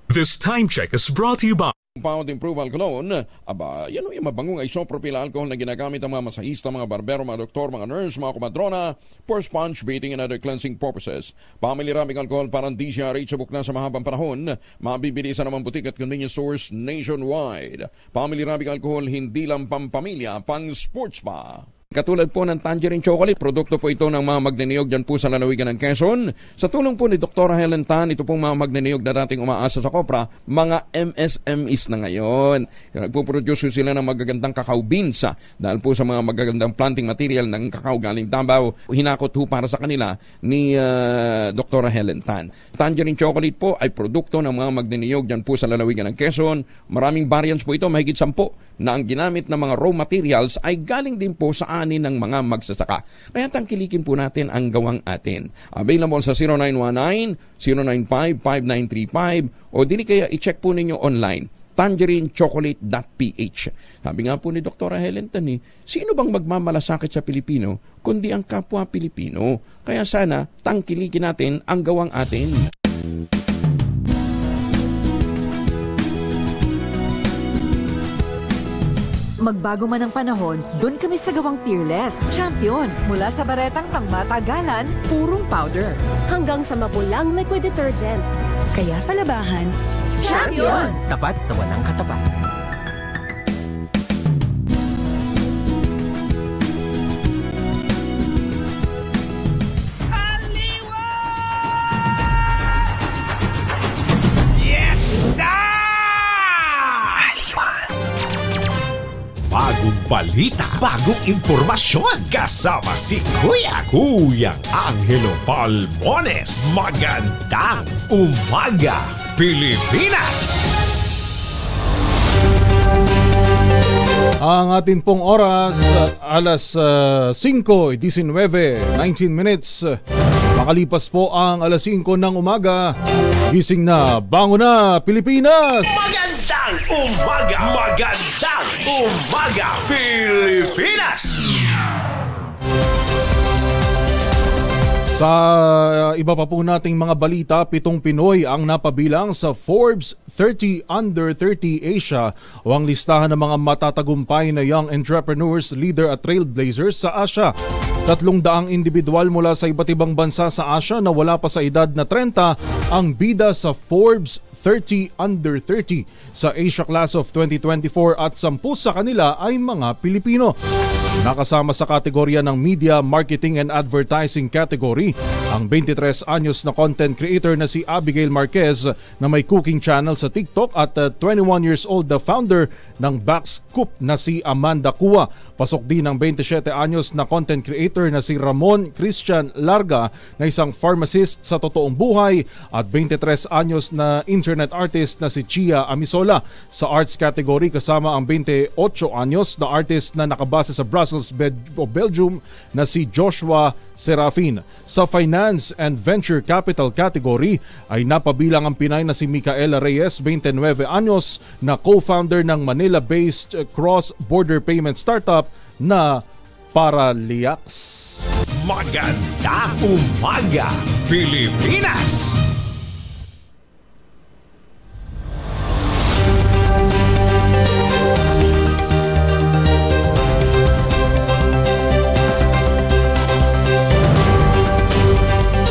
[SPEAKER 10] This time check is brought to you by
[SPEAKER 12] Pound Improve Alcohol. Aba, yan yung mabangong isopropyl alcohol na ginagamit ng mga masahista, mga barbero, mga doktor, mga nurse, mga kumadrona for sponge bathing and other cleansing purposes. Family Raming Alcohol parang DZRH sabuk na sa mahabang panahon. Mabibili sa naman butik at convenience stores nationwide. Family Raming Alcohol, hindi lang pampamilya, pang sports pa. Katulad po ng Tangerine Chocolate, produkto po ito ng mga magnaniyog dyan po sa lalawigan ng Quezon. Sa tulong po ni Dr. Helen Tan, ito pong mga magnaniyog na dating umaasa sa Kopra, mga MSMEs na ngayon. Nagpuproduce sila ng magagandang cacao beans dahil po sa mga magagandang planting material ng cacao galing Davao. Hinakot po para sa kanila ni Dr. Helen Tan. Tangerine Chocolate po ay produkto ng mga magnaniyog dyan po sa lalawigan ng Quezon. Maraming variants po ito, mahigit 10 na ang ginamit na mga raw materials ay galing din po sa ani ng mga magsasaka. Kaya tangkilikin po natin ang gawang atin. Available sa 0919-095-5935 o dili kaya i-check po ninyo online, tangerinechocolate.ph. Sabi nga po ni Dr. Helen Tan, sino bang magmamalasakit sa Pilipino kundi ang kapwa Pilipino? Kaya sana tangkilikin natin ang gawang atin.
[SPEAKER 23] Magbago man ang panahon, doon kami sa gawang Peerless. Champion! Mula sa baretang pangmatagalan, purong powder.
[SPEAKER 11] Hanggang sa mapulang liquid detergent.
[SPEAKER 23] Kaya sa labahan,
[SPEAKER 11] Champion!
[SPEAKER 24] Tapat na walang katapat.
[SPEAKER 2] Bagong balita, bagong impormasyon. Kasama si Kuyang Angelo Palmones. Magandang umaga, Pilipinas!
[SPEAKER 1] Ang atin pong oras, alas 5:19 minutes. Makalipas po ang alas 5 ng umaga. Gising na, bangon na, Pilipinas!
[SPEAKER 2] Magandang umaga! Magandang umaga, Pilipinas!
[SPEAKER 1] Sa iba pa po nating mga balita, 7 Pinoy ang napabilang sa Forbes 30 Under 30 Asia o ang listahan ng mga matatagumpay na young entrepreneurs, leader at trailblazers sa Asia. 300 individual mula sa iba't ibang bansa sa Asia na wala pa sa edad na 30 ang bida sa Forbes 30 Under 30 sa Asia Class of 2024 at 10 sa kanila ay mga Pilipino. Nakasama sa kategorya ng Media, Marketing and Advertising category ang 23 anyos na content creator na si Abigail Marquez na may cooking channel sa TikTok at 21 years old na founder ng Backscoop na si Amanda Cua. Pasok din ang 27 anyos na content creator na si Ramon Christian Larga na isang pharmacist sa totoong buhay at 23 anyos na internet artist na si Chia Amisola. Sa arts category kasama ang 28 anyos na artist na nakabase sa Brussels, Belgium na si Joshua Serafin. Sa Finance and Venture Capital category ay napabilang ang Pinay na si Micaela Reyes, 29 anyos, na co-founder ng Manila-based cross-border payment startup na Paraliax.
[SPEAKER 2] Magandang umaga, Pilipinas!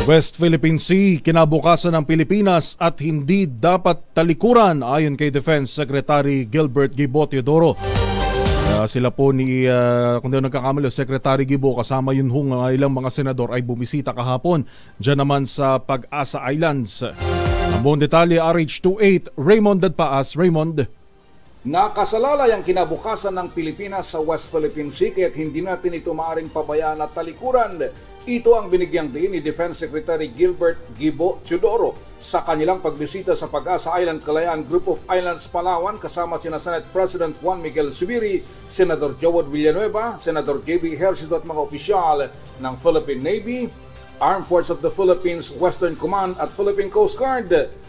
[SPEAKER 1] West Philippine Sea, kinabukasan ng Pilipinas at hindi dapat talikuran ayon kay Defense Secretary Gilbert Gibo Teodoro. Sila po ni, kung di nagkakamali, Secretary Gibo kasama yun hong ilang mga senador ay bumisita kahapon dyan naman sa Pag-asa Islands. Ang buong detalye, RH28, Raymond Dadpaas. Raymond.
[SPEAKER 3] Nakasalalay ang kinabukasan ng Pilipinas sa West Philippine Sea kaya't hindi natin ito maaaring pabayaan at talikuran. Ito ang binigyang diin ni Defense Secretary Gilbert Gibo Teodoro sa kanilang pagbisita sa Pag-asa Island Kalayaan Group of Islands, Palawan kasama sina Senate President Juan Miguel Zubiri, Senator Joel Villanueva, Senator J.B. Ejercito at mga opisyal ng Philippine Navy, Armed Forces of the Philippines, Western Command at Philippine Coast Guard.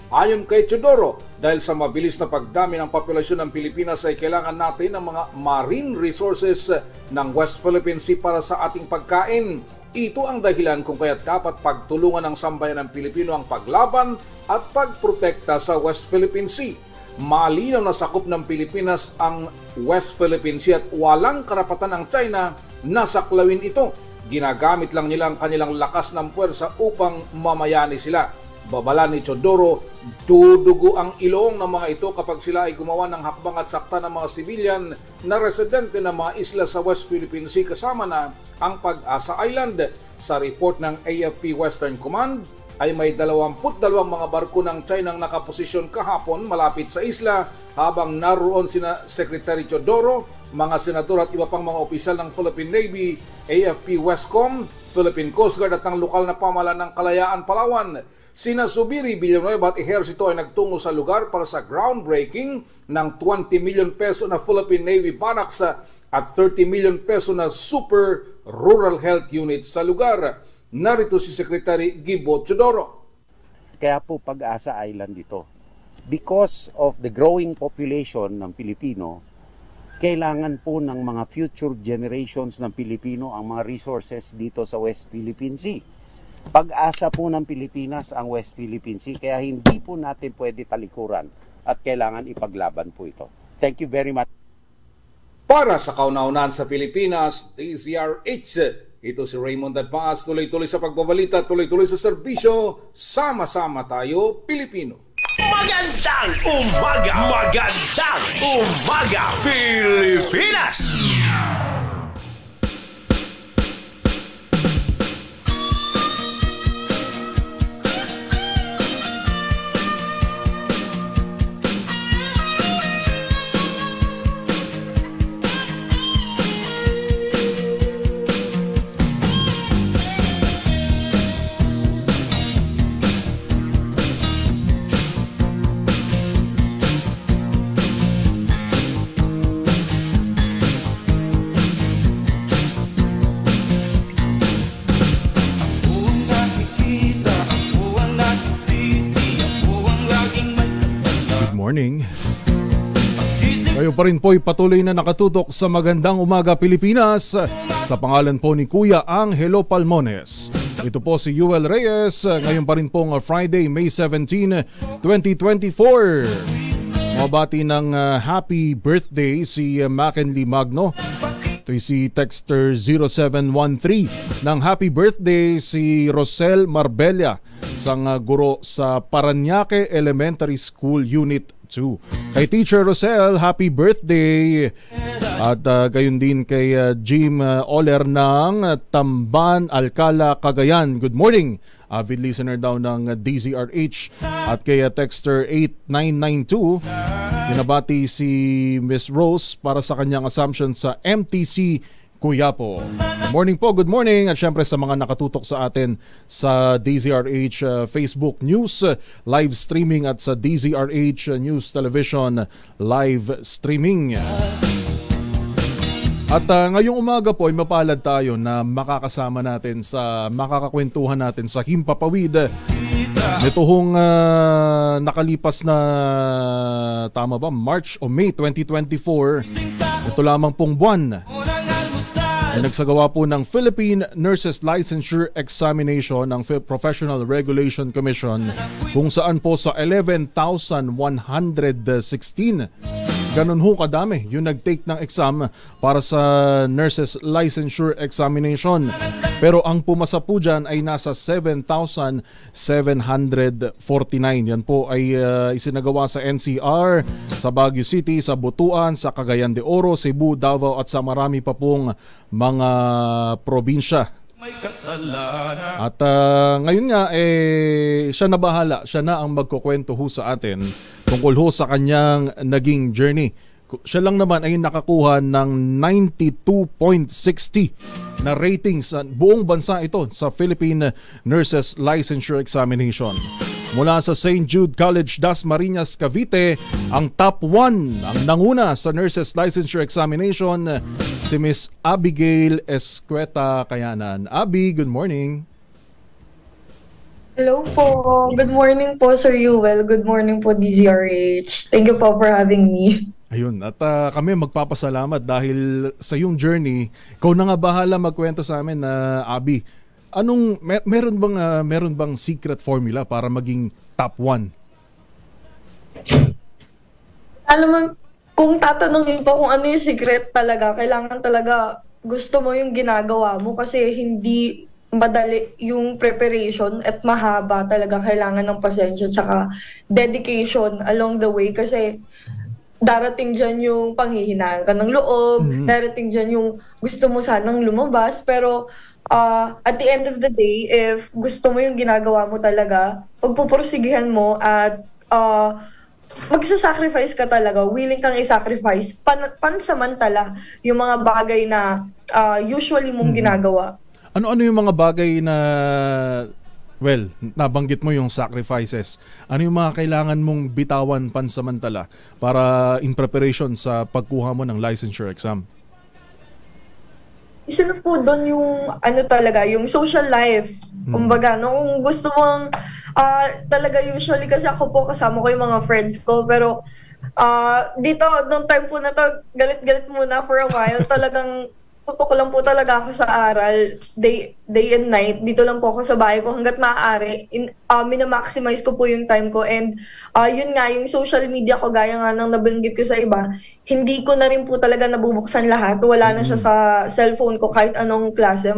[SPEAKER 3] Ayon kay Teodoro, dahil sa mabilis na pagdami ng populasyon ng Pilipinas ay kailangan natin ng mga marine resources ng West Philippine Sea para sa ating pagkain. Ito ang dahilan kung kaya't dapat pagtulungan ng sambayan ng Pilipino ang paglaban at pagprotekta sa West Philippine Sea. Malinaw na sakop ng Pilipinas ang West Philippine Sea at walang karapatan ng China na saklawin ito. Ginagamit lang nila ang kanilang lakas ng puwersa upang mamayani sila. Babala ni Teodoro, dudugo ang ilong ng mga ito kapag sila ay gumawa ng hakbang at sakta ng mga sibilyan na residente ng mga isla sa West Philippine Sea kasama na ang Pag-asa Island. Sa report ng AFP Western Command ay may 22 mga barko ng China ang nakaposisyon kahapon malapit sa isla habang naroon sina Secretary Teodoro, mga senador at iba pang mga opisyal ng Philippine Navy, AFP Westcom, Philippine Coast Guard at ang lokal na pamahalaan ng Kalayaan, Palawan. Sina Zubiri, Villanueva at Ejercito ay nagtungo sa lugar para sa groundbreaking ng 20 million peso na Philippine Navy Barracks at 30 million peso na Super Rural Health Unit sa lugar. Narito si Secretary Gibo Teodoro.
[SPEAKER 4] Kaya po Pag-asa Island dito. Because of the growing population ng Pilipino, kailangan po ng mga future generations ng Pilipino ang mga resources dito sa West Philippine Sea. Pag-asa po ng Pilipinas ang West Philippine Sea, kaya hindi po natin pwede talikuran at kailangan ipaglaban po ito. Thank you very much.
[SPEAKER 3] Para sa kauna-unahan sa Pilipinas, DZRH, ito si Raymond Dadpaas, tuloy-tuloy sa pagbabalita, tuloy-tuloy sa serbisyo, sama-sama tayo, Pilipino.
[SPEAKER 2] Magandang umaga! Magandang umaga, Pilipinas!
[SPEAKER 1] Kayo pa rin po'y patuloy na nakatutok sa Magandang Umaga Pilipinas sa pangalan po ni Kuya Angelo Palmones. Ito po si Yuel Reyes, ngayon pa rin pong Friday, May 17, 2024. Mabati ng happy birthday si Mackenly Magno. Ito si Texter 0713 ng happy birthday si Rosel Marbella, isang guro sa Paranaque Elementary School Unit 2. Kay Teacher Rosel, happy birthday! At gayon din kay Jim Oler ng Tamban, Alcala, Cagayan. Good morning! Avid listener daw ng DZRH. At kay Texter 8992, binabati si Miss Rose para sa kanyang assumption sa MTC Kuyapo. Good morning at syempre sa mga nakatutok sa atin sa DZRH Facebook News live streaming at sa DZRH News Television live streaming. At ngayong umaga po ay mapalad tayo na makakasama natin makakakwentuhan natin sa Himpapawid. Ito hong nakalipas na tama ba March o May 2024. Ito lamang pong buwan ay nagsagawa po ng Philippine Nurses Licensure Examination ng Professional Regulation Commission kung saan po sa 11,116 ganun ho kadami yung nag-take ng exam para sa Nurses Licensure Examination. Pero ang pumasa po dyan ay nasa 7,749. Yan po ay isinagawa sa NCR, sa Baguio City, sa Butuan, sa Cagayan de Oro, Cebu, Davao at sa marami pa pong mga probinsya. At ngayon nga siya na bahala, siya na ang magkukwento ho sa atin tungkol ho sa kanyang naging journey. Siya lang naman ay nakakuha ng 92.60 na rating sa buong bansa ito sa Philippine Nurses Licensure Examination. Mula sa St. Jude College, Dasmariñas, Cavite, ang top 1, ang nanguna sa Nurses Licensure Examination, si Miss Abigail Escueta Kayanan. Abi, good morning.
[SPEAKER 5] Hello po. Good morning po, Sir Yuel. Good morning po, DZRH. Thank you po for having me.
[SPEAKER 1] Ayun, at kami magpapasalamat dahil sa iyong journey, ikaw na nga bahala magkwento sa amin na Abi. Meron bang secret formula para maging top 1?
[SPEAKER 5] Alam mo, kung tatanungin po kung ano yung secret talaga, kailangan talaga gusto mo yung ginagawa mo kasi hindi madali yung preparation at mahaba talaga. Kailangan ng pasensya tsaka dedication along the way kasi darating dyan yung panghihinaan ka ng loob, darating dyan yung gusto mo sanang lumabas, pero at the end of the day, if gusto mo yung ginagawa mo talaga, pagpupursigihan mo at magsasacrifice ka talaga, willing kang i-sacrifice, pansamantala yung mga bagay na usually mong ginagawa.
[SPEAKER 1] Ano yung mga bagay na, well, nabanggit mo yung sacrifices. Ano yung mga kailangan mong bitawan pansamantala para in preparation sa pagkuha mo ng licensure exam?
[SPEAKER 5] Isa na po doon yung talaga, yung social life. Kumbaga, kung gusto mong talaga usually kasi ako po kasama ko yung mga friends ko, pero dito, nung time po na to, galit-galit muna for a while. Talagang tutok lang po talaga ako sa aral, day and night. Dito lang po ako sa bahay ko hanggat maaari. Minamaximize ko po yung time ko. And yun nga, yung social media ko, gaya nga nang nabanggit ko sa iba, hindi ko na rin po talaga nabubuksan lahat. Wala na siya sa cellphone ko kahit anong klase,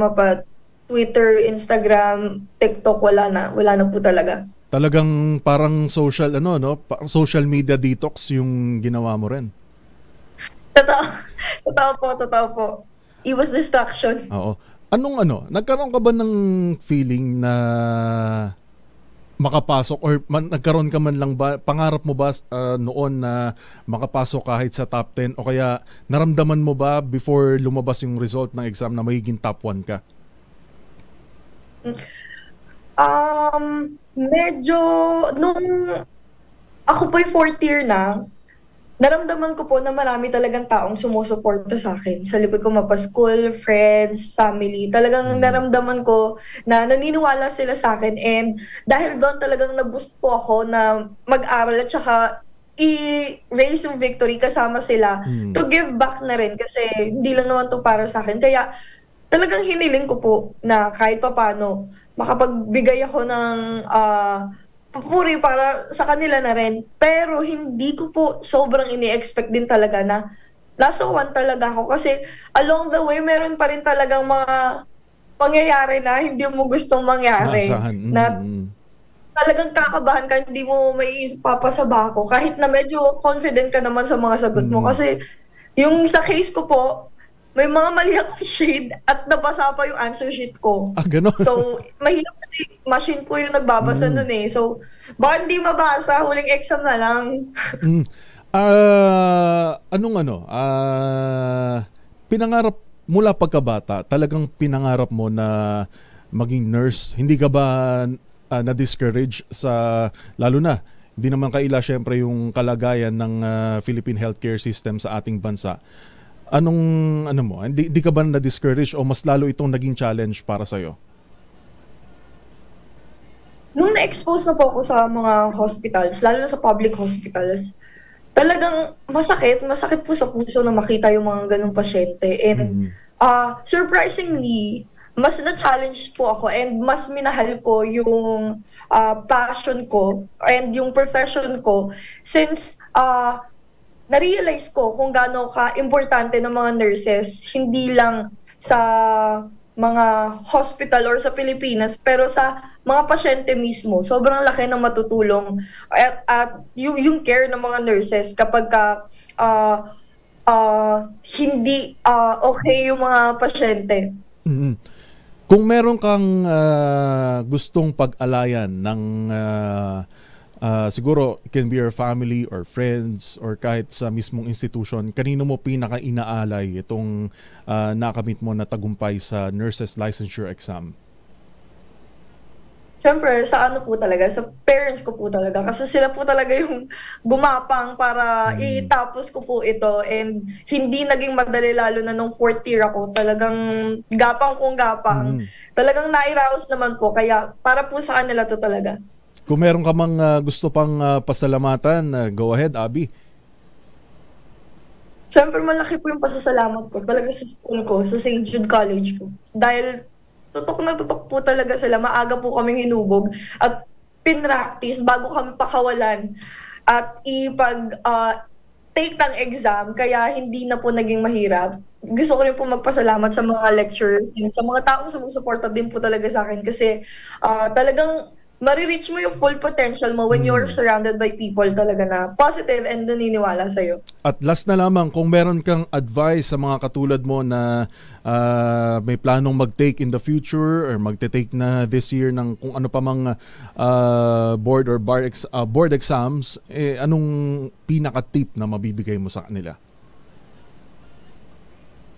[SPEAKER 5] Twitter, Instagram, TikTok, wala na po talaga.
[SPEAKER 1] Talagang parang social social media detox yung ginawa mo rin.
[SPEAKER 5] Totoo po. Iwas distraction.
[SPEAKER 1] Oo. Nagkaroon ka ba ng feeling na makapasok or nagkaroon ka man lang ba, pangarap mo ba noon na makapasok kahit sa top 10 o kaya naramdaman mo ba before lumabas yung result ng exam na magiging top 1 ka?
[SPEAKER 5] Medyo nung ako po'y 4th year na, naramdaman ko po na marami talagang taong sumusuporta sa akin. Sa likod ko school, friends, family. Talagang naramdaman ko na naniniwala sila sa akin. And dahil doon talagang naboost po ako na mag-aral at saka i-raise yung victory kasama sila to give back na rin kasi hindi lang naman to para sa akin. Kaya talagang hiniling ko po na kahit papano makapagbigay ako ng papuri para sa kanila na rin. Pero hindi ko po sobrang ini-expect din talaga na nasa 1 talaga ako kasi along the way meron pa rin talagang mga pangyayari na hindi mo gustong mangyari. Na talagang kakabahan ka, hindi mo maiisip papasaba ako. Kahit na medyo confident ka naman sa mga sagot mo. Kasi yung sa case ko po, may mga mali akong shade at nabasa pa yung answer sheet ko.
[SPEAKER 1] Ganon.
[SPEAKER 5] So, mahirap kasi machine po yung nagbabasa nun eh. So, baka hindi mabasa, huling exam na lang.
[SPEAKER 1] Pinangarap mula pagkabata, talagang pinangarap mo na maging nurse. Hindi ka ba na-discourage sa, lalo na, hindi naman kaila syempre yung kalagayan ng Philippine healthcare system sa ating bansa. Hindi ka ba na-discourage o mas lalo itong naging challenge para sa'yo?
[SPEAKER 5] Nung na-expose na po ako sa mga hospitals, lalo na sa public hospitals, talagang masakit po sa puso na makita yung mga ganung pasyente. And surprisingly, mas na-challenge po ako and mas minahal ko yung passion ko and yung profession ko since na-realize ko kung gaano ka-importante ng mga nurses, hindi lang sa mga hospital or sa Pilipinas, pero sa mga pasyente mismo. Sobrang laki ng matutulong at yung care ng mga nurses kapag hindi okay yung mga pasyente.
[SPEAKER 1] Kung meron kang gustong pag-alayan ng siguro it can be your family or friends or kahit sa mismong institution, kanino mo pinaka-inaalay itong nakamit mo na tagumpay sa nurses licensure exam?
[SPEAKER 5] Siyempre, sa po talaga, sa parents ko po talaga. Kasi sila po talaga yung gumapang para itapos ko po ito. And hindi naging madali lalo na nung 4th year ako. Talagang gapang kong gapang. Talagang nairaos naman po. Kaya para po sa kanila to talaga.
[SPEAKER 1] Kung meron ka mang gusto pang pasalamatan, go ahead, Abby.
[SPEAKER 5] Siyempre, malaki po yung pasasalamat ko. Talaga sa school ko, sa St. Jude College po. Dahil tutok na tutok po talaga sila. Maaga po kaming hinubog at pinractice bago kami pakawalan at take ng exam. Kaya hindi na po naging mahirap. Gusto ko rin po magpasalamat sa mga lecturers and sa mga taong sumusuporta din po talaga sa akin kasi talagang marireach mo yung full potential mo when you're surrounded by people talaga na positive and naniniwala sa'yo. At
[SPEAKER 1] last na lamang, kung meron kang advice sa mga katulad mo na may planong mag-take in the future or magte-take na this year ng kung ano pa mang board or board exams, anong pinaka-tip na mabibigay mo sa kanila?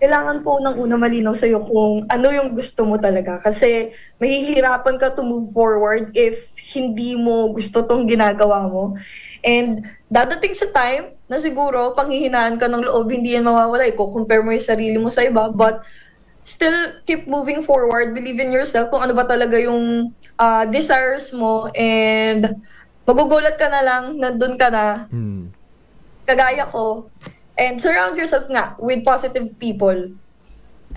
[SPEAKER 5] Kailangan po ng una malinaw sa'yo kung ano yung gusto mo talaga. Kasi mahihirapan ka to move forward if hindi mo gusto tong ginagawa mo. And dadating sa time na siguro panghihinaan ka ng loob, hindi yan mawawala. Compare mo yung sarili mo sa iba. But still keep moving forward. Believe in yourself kung ano ba talaga yung desires mo. And magugulat ka na lang, nandun ka na. Kagaya ko. And surround yourself nga with positive people.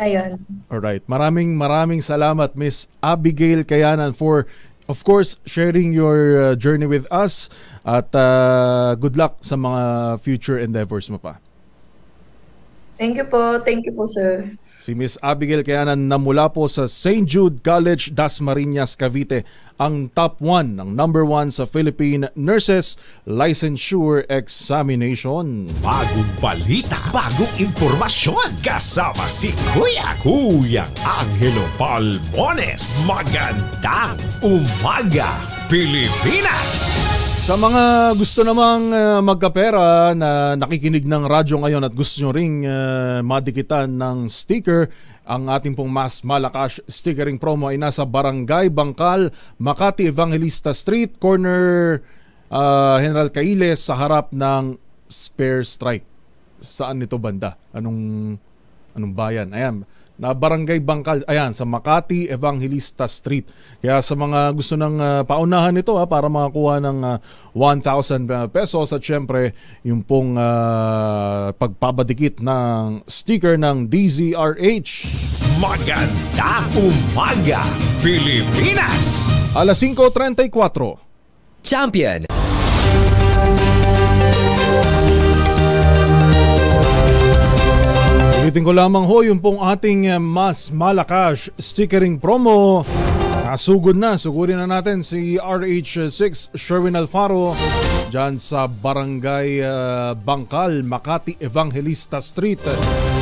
[SPEAKER 5] Ayan.
[SPEAKER 1] Alright. Maraming salamat, Miss Abigail Kayanan, for, of course, sharing your journey with us. At good luck sa mga future endeavors mo pa.
[SPEAKER 5] Thank you po. Thank you po, sir.
[SPEAKER 1] Si Miss Abigail Kayanan na mula po sa St. Jude College, Dasmariñas, Cavite, ang top 1 ng number 1 sa Philippine Nurses Licensure Examination.
[SPEAKER 2] Bagong balita, bagong impormasyon, kasama si Kuya Angelo Palmones. Magandang umaga, Pilipinas!
[SPEAKER 1] Sa mga gusto namang magkapera na nakikinig ng radyo ngayon at gusto nyo ring madikitan ng sticker, ang ating pong mas malakas stickering promo ay nasa Barangay Bangkal, Makati Evangelista Street, corner General Cailes sa harap ng Spare Strike. Saan ito banda? Anong bayan? Ayan, na Barangay Bangkal, ayan, sa Makati Evangelista Street. Kaya sa mga gusto ng paunahan nito para makakuha ng 1,000 pesos at syempre yung pong pagpabadikit ng sticker ng DZRH.
[SPEAKER 2] Magandang umaga, Pilipinas!
[SPEAKER 1] Alas 5:34.
[SPEAKER 6] Champion!
[SPEAKER 1] Ulitin ko lamang ho yung pong ating mas malakas stickering promo. Nasugod na. Sugurin na natin si RH6 Sherwin Alfaro dyan sa Barangay Bangkal, Makati Evangelista Street.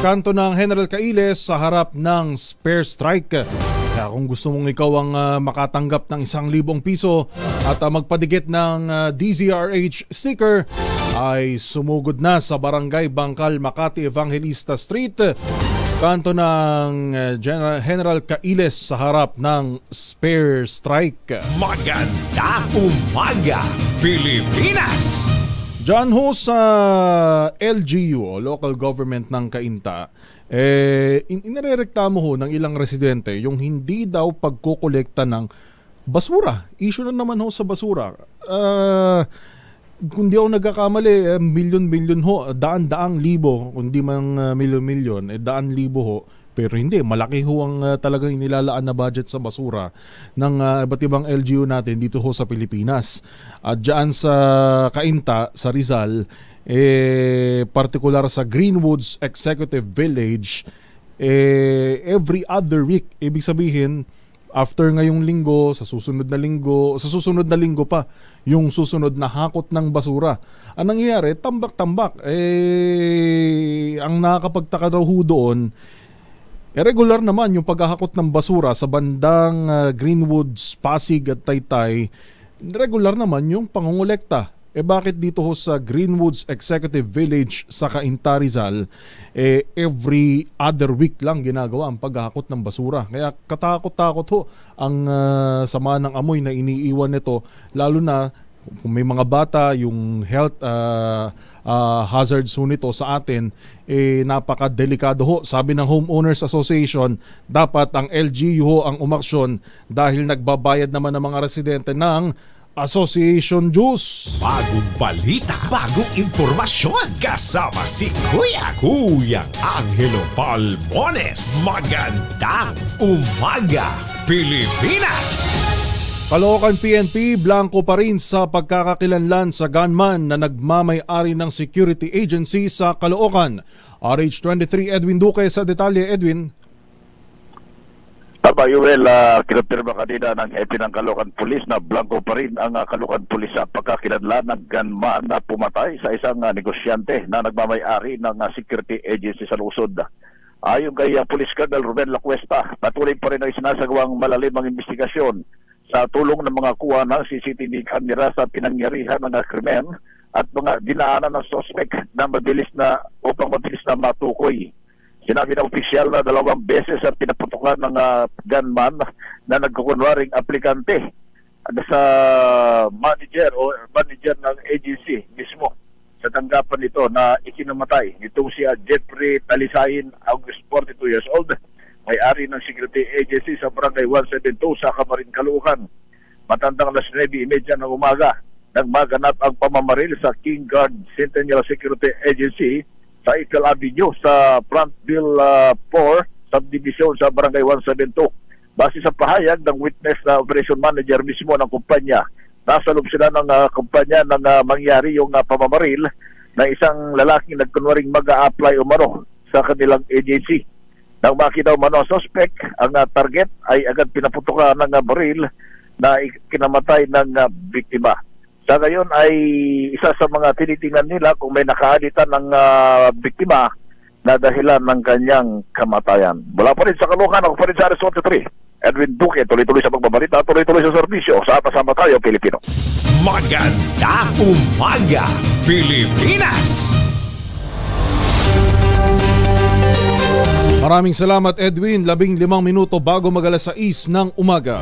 [SPEAKER 1] Kanto ng General Cailes sa harap ng Spare Strike. Kaya kung gusto mong ikaw ang makatanggap ng 1,000 piso at magpadikit ng DZRH sticker, ay sumugod na sa Barangay Bangkal, Makati Evangelista Street, kanto ng General Cailes sa harap ng Spare Strike.
[SPEAKER 2] Magandang umaga, Pilipinas!
[SPEAKER 1] Diyan ho sa LGU o Local Government ng Cainta, inirereklamo ho ng ilang residente yung hindi daw pagkukolekta ng basura. Issue na naman ho sa basura. Kung di ako nagkakamali, milyon-milyon ho, daan-daang libo, kundi man milyon-milyon, daan libo ho. Pero hindi, malaki ho ang talagang inilalaan na budget sa basura ng iba't ibang LGU natin dito ho sa Pilipinas. At dyan sa Cainta, sa Rizal, partikular sa Greenwoods Executive Village, every other week, ibig sabihin, after ngayong linggo, sa susunod na linggo pa, yung susunod na hakot ng basura. Ang nangyayari, tambak-tambak. Ang nakakapagtaka daw ho doon, regular naman yung paghahakot ng basura sa bandang Greenwoods, Pasig at Taytay. Regular naman yung pangongolekta. Bakit dito ho sa Greenwoods Executive Village sa Cainta, Rizal, every other week lang ginagawa ang paghahakot ng basura. Kaya katakot-takot ho ang sama ng amoy na iniiwan nito, lalo na kung may mga bata, yung health hazards ho nito sa atin, napakadelikado ho. Sabi ng Homeowners Association, dapat ang LGU ho ang umaksyon dahil nagbabayad naman ng mga residente ng Association Juice.
[SPEAKER 2] Bagong balita, bagong impormasyon. Kasama si Kuyang Angelo Palmones. Magandang umaga, Pilipinas!
[SPEAKER 1] Caloocan PNP, blanco pa rin sa pagkakakilanlan sa gunman na nagmamay-ari ng security agency sa Caloocan. RH23 Edwin Duque sa detalye. Edwin.
[SPEAKER 7] Tama, Yuel, kinapirma kanina ng EP ng Caloocan Police na blanco pa rin ang Caloocan Police sa pagkakilanlan ng gunman na pumatay sa isang negosyante na nagmamay-ari ng security agency sa Luzon. Ayon kay Police Colonel Ruben Lacuesta, patuloy pa rin ang sinasagawang malalimang investigasyon sa tulong ng mga kuha ng CCTV camera sa pinangyarihan ng krimen at mga dinaanan ng suspect na mabilis na matukoy. Sinabi ng opisyal na 2 beses ang pinaputukan ng gunman na nagkukunwaring aplikante sa manager ng agency mismo sa tanggapan nito na ikinamatay. Itong si Jeffrey Talisain, August, 42 years old, may-ari ng security agency sa Barangay 172 sa Camarin, Caloocan. Matandang alas 9:30 ng umaga, nagmaganap ang pamamaril sa King Guard Centennial Security Agency sa Ical Avenue sa Frontville 4 subdivision sa Barangay 172. Base sa pahayag ng witness na operation manager mismo ng kumpanya, nasa loob sila ng kumpanya nang mangyari yung pamamaril na isang lalaking nagkunwaring mag-a-apply umano sa kanilang agency. Nang makita umano ang suspect, ang target ay agad pinaputukan ng baril na kinamatay ng biktima. Sa ngayon ay isa sa mga tinitingnan nila kung may nakaalitan ng biktima na dahilan ng kanyang kamatayan. Mula pa rin sa Caloocan, ako pa rin sa RS-23. Edwin Duque, tuloy-tuloy sa pagbabalita, tuloy-tuloy sa serbisyo. Sama-sama tayo, Pilipino.
[SPEAKER 2] Magandang umaga, Pilipinas!
[SPEAKER 1] Maraming salamat, Edwin. 15 minuto bago mag-alas 6 ng umaga.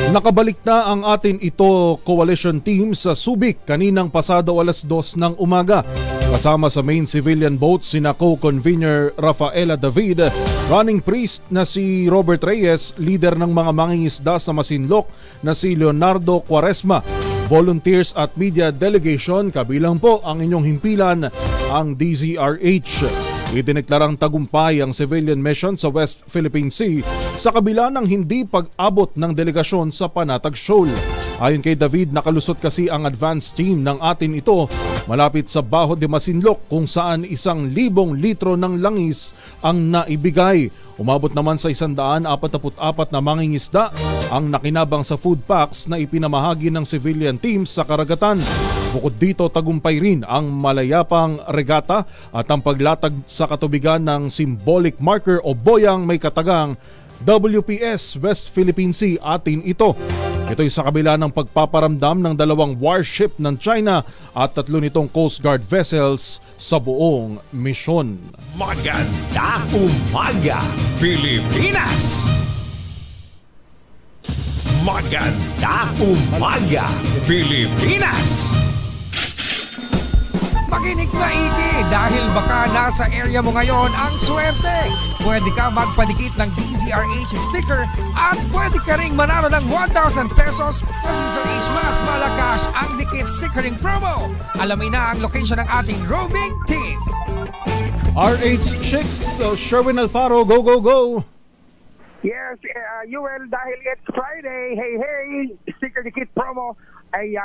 [SPEAKER 1] Nakabalik na ang atin ito coalition team sa Subic kaninang pasado alas 2 ng umaga. Kasama sa main civilian boat sina co-convener Rafaela David, running priest na si Robert Reyes, leader ng mga mangingisda sa Masinloc na si Leonardo Quaresma, volunteers at media delegation, kabilang po ang inyong himpilan, ang DZRH. Idineklarang tagumpay ang civilian mission sa West Philippine Sea sa kabila ng hindi pag-abot ng delegasyon sa Panatag Shoal. Ayon kay David, nakalusot kasi ang advance team ng atin ito malapit sa Baho de Masinloc kung saan 1,000 litro ng langis ang naibigay. Umabot naman sa 144 na mangingisda ang nakinabang sa food packs na ipinamahagi ng civilian teams sa karagatan. Bukod dito, tagumpay rin ang malayapang regata at ang paglatag sa katubigan ng symbolic marker o boyang may katagang WPS West Philippine Sea atin ito. Ito'y sa kabila ng pagpaparamdam ng 2 warship ng China at 3 nitong Coast Guard vessels sa buong misyon.
[SPEAKER 2] Maganda umaga, Pilipinas! Maganda umaga, Pilipinas!
[SPEAKER 8] Makinig maigi dahil baka nasa area mo ngayon ang swerte. Pwede ka magpadikit ng DZRH sticker at pwede ka ring manalo ng 1,000 pesos sa DZRH Mas Malakas ang Dikit Stickering Promo. Alamin na ang location ng ating roving team.
[SPEAKER 1] RH Chicks, Sherwin Alfaro, go, go, go!
[SPEAKER 9] Yes, Yuel, dahil it's Friday, hey, Sticker Dikit Promo ay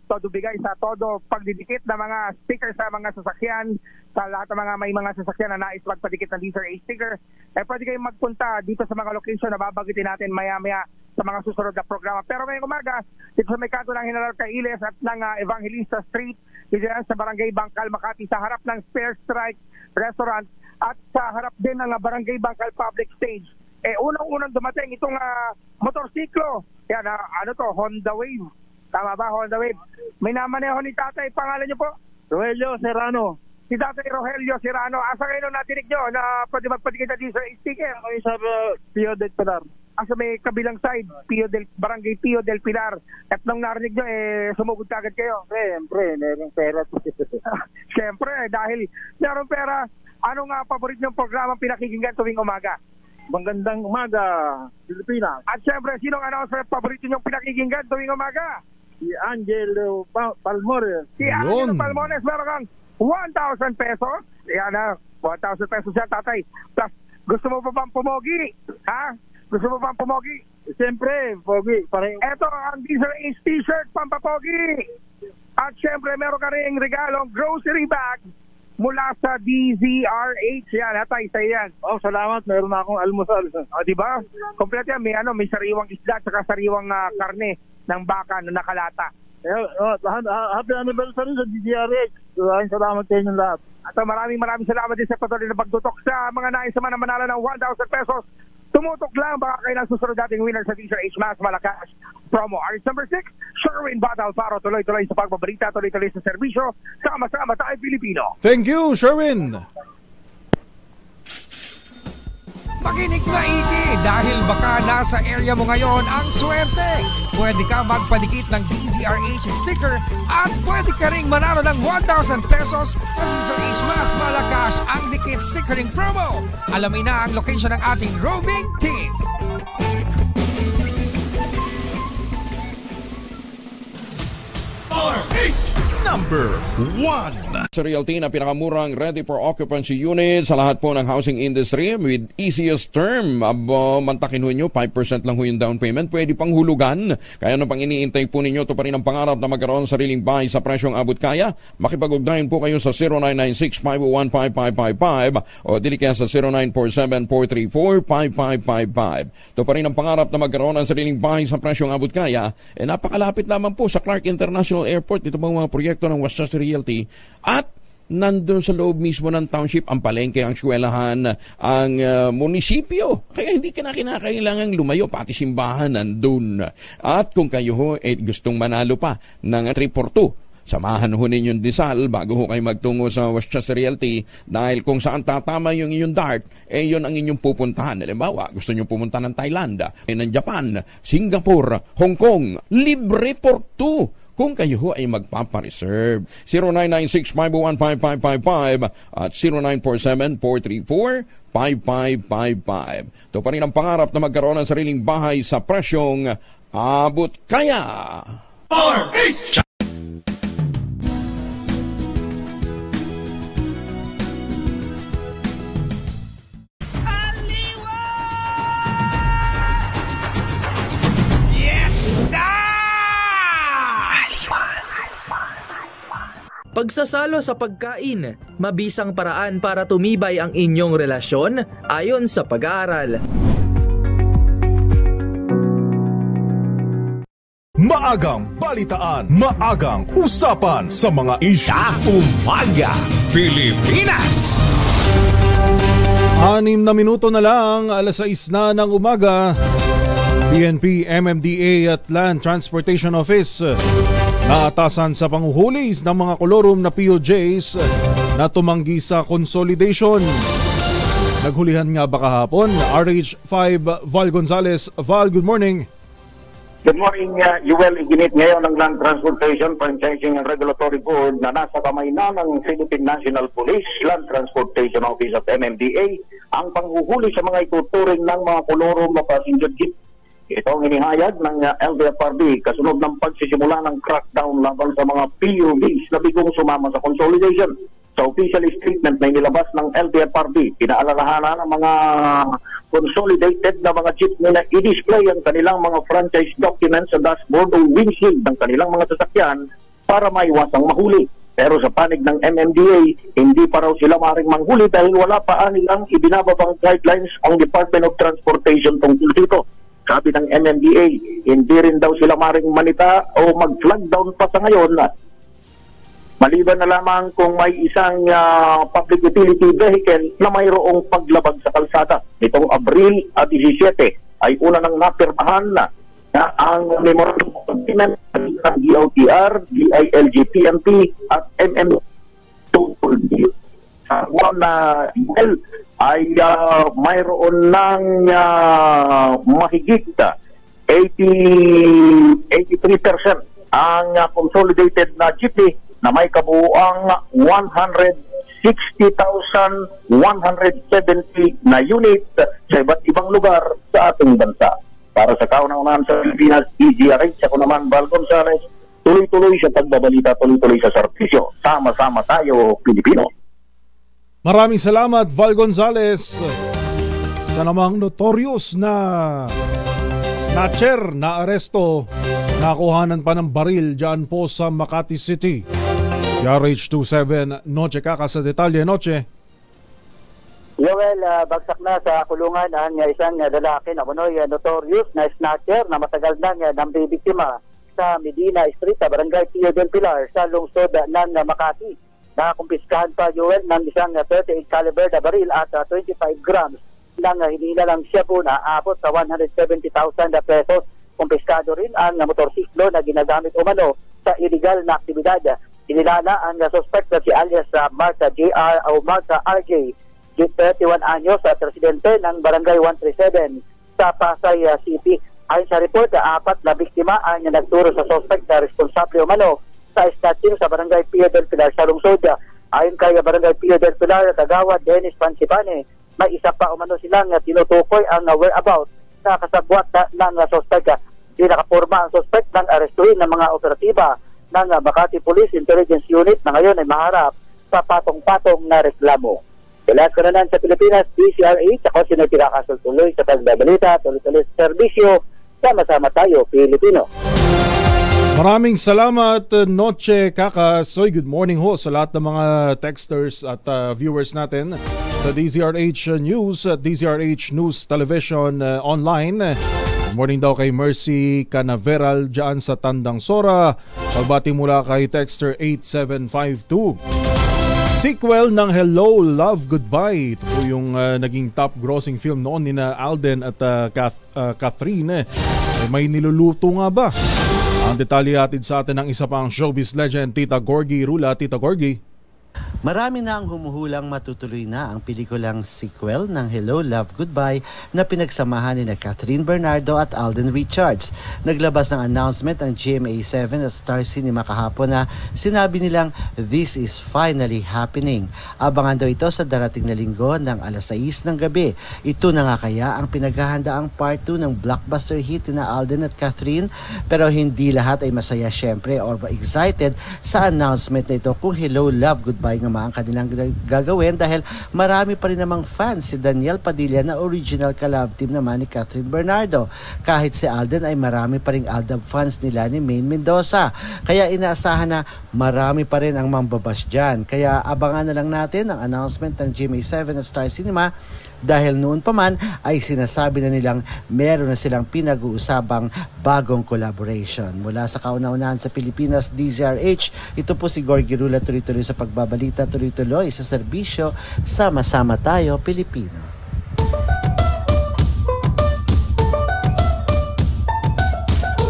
[SPEAKER 9] todo bigay sa todo pagdidikit ng mga sticker sa mga sasakyan, sa lahat ng mga may mga sasakyan na nais magpadikit ng DZRH sticker. Pwede kayong magpunta dito sa mga location na babagitin natin maya-maya sa mga susunod na programa. Pero ngayong umaga, dito sa may kanto ng General Cailes at ng Evangelista Street, dito sa Barangay Bangkal, Makati, sa harap ng Spare Strike Restaurant at sa harap din ng Barangay Bangkal Public Stage. Unang-unang dumating itong motorsiklo. Yan, Honda Wave. Tama ba, Honda Wave? May namaneho ni tatay, pangalan niyo po? Rogelio Serrano. Si tatay Rogelio Serrano. Asa kayo nung natinig nyo na pwede magpadikit na DZRH sticker? Ay, sa Pio del Pilar. Asa may kabilang side, Barangay Pio del Pilar. At nung narinig nyo, sumugod agad kayo. Siyempre, merong pera. Siyempre, dahil merong pera, ano nga paborito niyong programa pinakikinggan tuwing umaga? Magandang umaga, Pilipinas. At siyempre, sinong announcer paborito niyong pinakikinggan tuwing umaga? Si Angelo Palmores. Si Angelo Palmores, meron kang 1,000 pesos. Yan 1,000 pesos siya, tatay. Plus, gusto mo pa bang pumogi? Ha? Gusto mo bang pumogi? Siyempre, pogi. Ito ang DZRH t-shirt, pampapogi. At siyempre, meron ka rin regalong grocery bag mula sa DZRH. Yan, hatay, sa yan. Oh, salamat. Meron na akong almusal. Diba? Kompleto yan. May sariwang isda at saka sariwang karne ng baka na nakalata. Happy anniversary sa DZRH. Salamat sa inyong lahat. At maraming salamat din sa patuloy na pagtutok sa mga nais naman na manalo ng 1,000 pesos. Tumutok lang, baka kayo ng susunod dating winner sa DZRH Mas Malakas Promo. RH number 6, Sherwin Battle Faro. Tuloy-tuloy sa pagbabalita, tuloy-tuloy sa serbisyo. Sama-sama tayo Pilipino.
[SPEAKER 1] Thank you, Sherwin!
[SPEAKER 8] Makinig maigi dahil baka nasa area mo ngayon ang swerte. Pwede ka magpadikit ng DZRH sticker at pwede ka ring manalo ng 1,000 pesos sa DZRH Mas Malakas ang Dikit Stickering Promo. Alamin na ang location ng ating roving team.
[SPEAKER 2] Number 1.
[SPEAKER 12] Sa Realty na pinakamurang ready for occupancy unit sa lahat po ng housing industry with easiest term. Mantakin ho nyo, 5% lang ho yung down payment. Pwede pang hulugan. Kaya ano pang iniintay po ninyo, ito pa rin ang pangarap na magkaroon sariling bahay sa presyong abot kaya. Makipag-ugnayan po kayo sa 0996-501-5555 o dili kaya sa 0947-434-5555. Ito pa rin ang pangarap na magkaroon ng sariling bahay sa presyong abot kaya. Napakalapit lamang po sa Clark International Airport. Ito pang mga proyekto ng Westchester Realty at nandun sa loob mismo ng township ang palengke, ang eskwelahan, ang munisipyo. Kaya hindi ka na kinakailangang lumayo, pati simbahan nandun. At kung kayo ho gustong manalo pa ng 342, samahan ho ninyong disal bago ho kayo magtungo sa Westchester Realty dahil kung saan tatama yung inyong dart, yun ang inyong pupuntahan. Halimbawa, gusto nyo pumunta ng Thailand, ng Japan, Singapore, Hong Kong, libre for 2. kung kayo ho ay magpapareserve. 0996-501-5555 at 0947-434-5555. Ito pa rin ang pangarap na magkaroon ng sariling bahay sa presyong abot kaya.
[SPEAKER 18] RH!
[SPEAKER 13] Pagsasalo sa pagkain, mabisang paraan para tumibay ang inyong relasyon ayon sa pag-aaral.
[SPEAKER 2] Maagang balitaan, maagang usapan sa mga isyu. Umaga, Pilipinas!
[SPEAKER 1] 6 na minuto na lang, 6:00 na ng umaga. PNP, MMDA at Land Transportation Office naatasan sa panghuhulis ng mga kolorum na POJs na tumanggi sa consolidation. Naghulihan nga ba kahapon? RH5 Val Gonzales. Val, good morning.
[SPEAKER 14] Good morning, Yuel. Iginit ngayon ng Land Transportation Franchising and Regulatory Board na nasa kamay na ng Philippine National Police, Land Transportation Office at MMDA ang panghuhuli sa mga ituturing ng mga kolorum na passenger jeep. Ito ang inihayag ng LTFRB kasunod ng pagsisimula ng crackdown laban sa mga PUVs na bigong sumama sa consolidation. Sa official statement na inilabas ng LTFRB, pinaalalahanan ng mga consolidated na mga jeepney na i-display ang kanilang mga franchise documents sa dashboard o windshield ng kanilang mga sasakyan para maiwasang mahuli. Pero sa panig ng MMDA, hindi pa raw sila maaaring manghuli dahil wala pa nilang ibinababang guidelines ang Department of Transportation tungkol dito. Sabi ng MMDA, hindi rin daw sila maring manita o mag-flag down pa sa ngayon. Maliban na lamang kung may isang public utility vehicle na mayroong paglabag sa kalsada. Itong Abril 17 ay una nang napirmahan na ang memorandum of agreement ng DOTR, DILG-PNP at MM2. Sa ay mayroon ng mahigit 83% ang consolidated na jeepney na may kabuuang 160,170 na unit sa iba't ibang lugar sa ating bansa. Para sa kauna-unahan sa Pilipinas, DZRH, ako naman Val Gonzales, tuloy-tuloy sa pagbabalita, tuloy-tuloy sa serbisyo. Sama-sama tayo, Pilipino.
[SPEAKER 1] Maraming salamat, Val Gonzales. Sa namang notorious na snatcher na aresto, nakuhanan pa ng baril dyan po sa Makati City. Si RH27, Noche Kaka sa detalye. Noche.
[SPEAKER 15] Joel, bagsak na sa kulungan ang isang lalaki na notorious na snatcher na matagal nang nambibiktima sa Medina Street sa Barangay Pio del Pilar sa lungsod ng Makati. Nakumpiskahan pa, Joel, ng isang 38 caliber na baril at 25 grams ng hinilalang shabu na abot sa 170,000 pesos. Kumpiskado rin ang motorsiklo na ginagamit umano sa illegal na aktibidad. Inilala ang suspect na si alias Martha JR o Martha RJ, 31 anyos, at residente ng Barangay 137 sa Pasay City. Ayon sa report, 4 na biktima ang nagturo sa suspect na responsable umano sa snatching sa Barangay Pio del Pilar sa lungsod. Ayon kay Barangay Pio del Pilar, Tagawad Dennis Pansipane, may isa pa umano silang tinutukoy ang whereabouts na kasabwat ng suspect. Di nakapurma ang suspect ng arestuhin ng mga operatiba ng Makati Police Intelligence Unit na ngayon ay maharap sa patong-patong na reklamo. Kailangan ko na nan sa Pilipinas, DCRH, ako sinagpinakasul tuloy sa pagbabalita, tuloy-tuloy sa serbisyo, sama-sama tayo, Pilipino.
[SPEAKER 1] Maraming salamat, Noche Kaka. Soy, good morning ho sa lahat ng mga texters at viewers natin sa DZRH News, DZRH News Television Online. Good morning daw kay Mercy Canaveral dyan sa Tandang Sora. Pagbati mula kay texter 8752. Sequel ng Hello, Love, Goodbye. Ito po yung naging top grossing film noon ni Alden at Catherine. May niluluto nga ba? Ang detalye atid sa atin ng isa pang showbiz legend, Tita Gorgie Rula. Tita Gorgie.
[SPEAKER 16] Marami na ang humuhulang matutuloy na ang pelikulang sequel ng Hello, Love, Goodbye na pinagsamahan ni Catherine Bernardo at Alden Richards. Naglabas ng announcement ang GMA7 at Star Cinema kahapon na sinabi nilang this is finally happening. Abangan daw ito sa darating na linggo ng alas 6 ng gabi. Ito na nga kaya ang pinaghahandaang part 2 ng blockbuster hit na Alden at Catherine, pero hindi lahat ay masaya syempre or excited sa announcement na ito kung Hello, Love, Goodbye nga ang kanilang gagawin dahil marami pa rin namang fans si Daniel Padilla na original ka-love team naman ni Catherine Bernardo. Kahit si Alden ay marami pa rin Aldab fans nila ni Maine Mendoza. Kaya inaasahan na marami pa rin ang mambabash dyan. Kaya abangan na lang natin ang announcement ng GMA7 at Star Cinema dahil noon pa man ay sinasabi na nilang meron na silang pinag-uusapang bagong collaboration. Mula sa kauna-unahan sa Pilipinas, DZRH, ito po si Gorgie Rula, tuloy-tuloy sa pagbabalita, tuloy-tuloy sa serbisyo, sama-sama tayo Pilipino.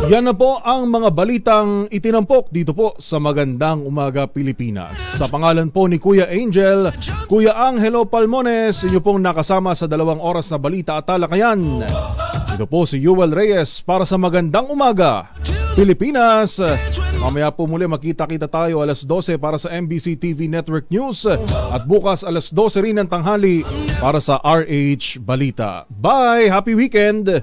[SPEAKER 1] Yan na po ang mga balitang itinampok dito po sa Magandang Umaga Pilipinas. Sa pangalan po ni Kuya Angel, Kuya Angelo Palmones, inyo pong nakasama sa 2 oras na balita at talakayan. Ito po si Yuel Reyes para sa Magandang Umaga Pilipinas. Mamaya po muli makita-kita tayo alas 12 para sa MBC TV Network News at bukas alas 12 rin ng tanghali para sa RH Balita. Bye! Happy weekend!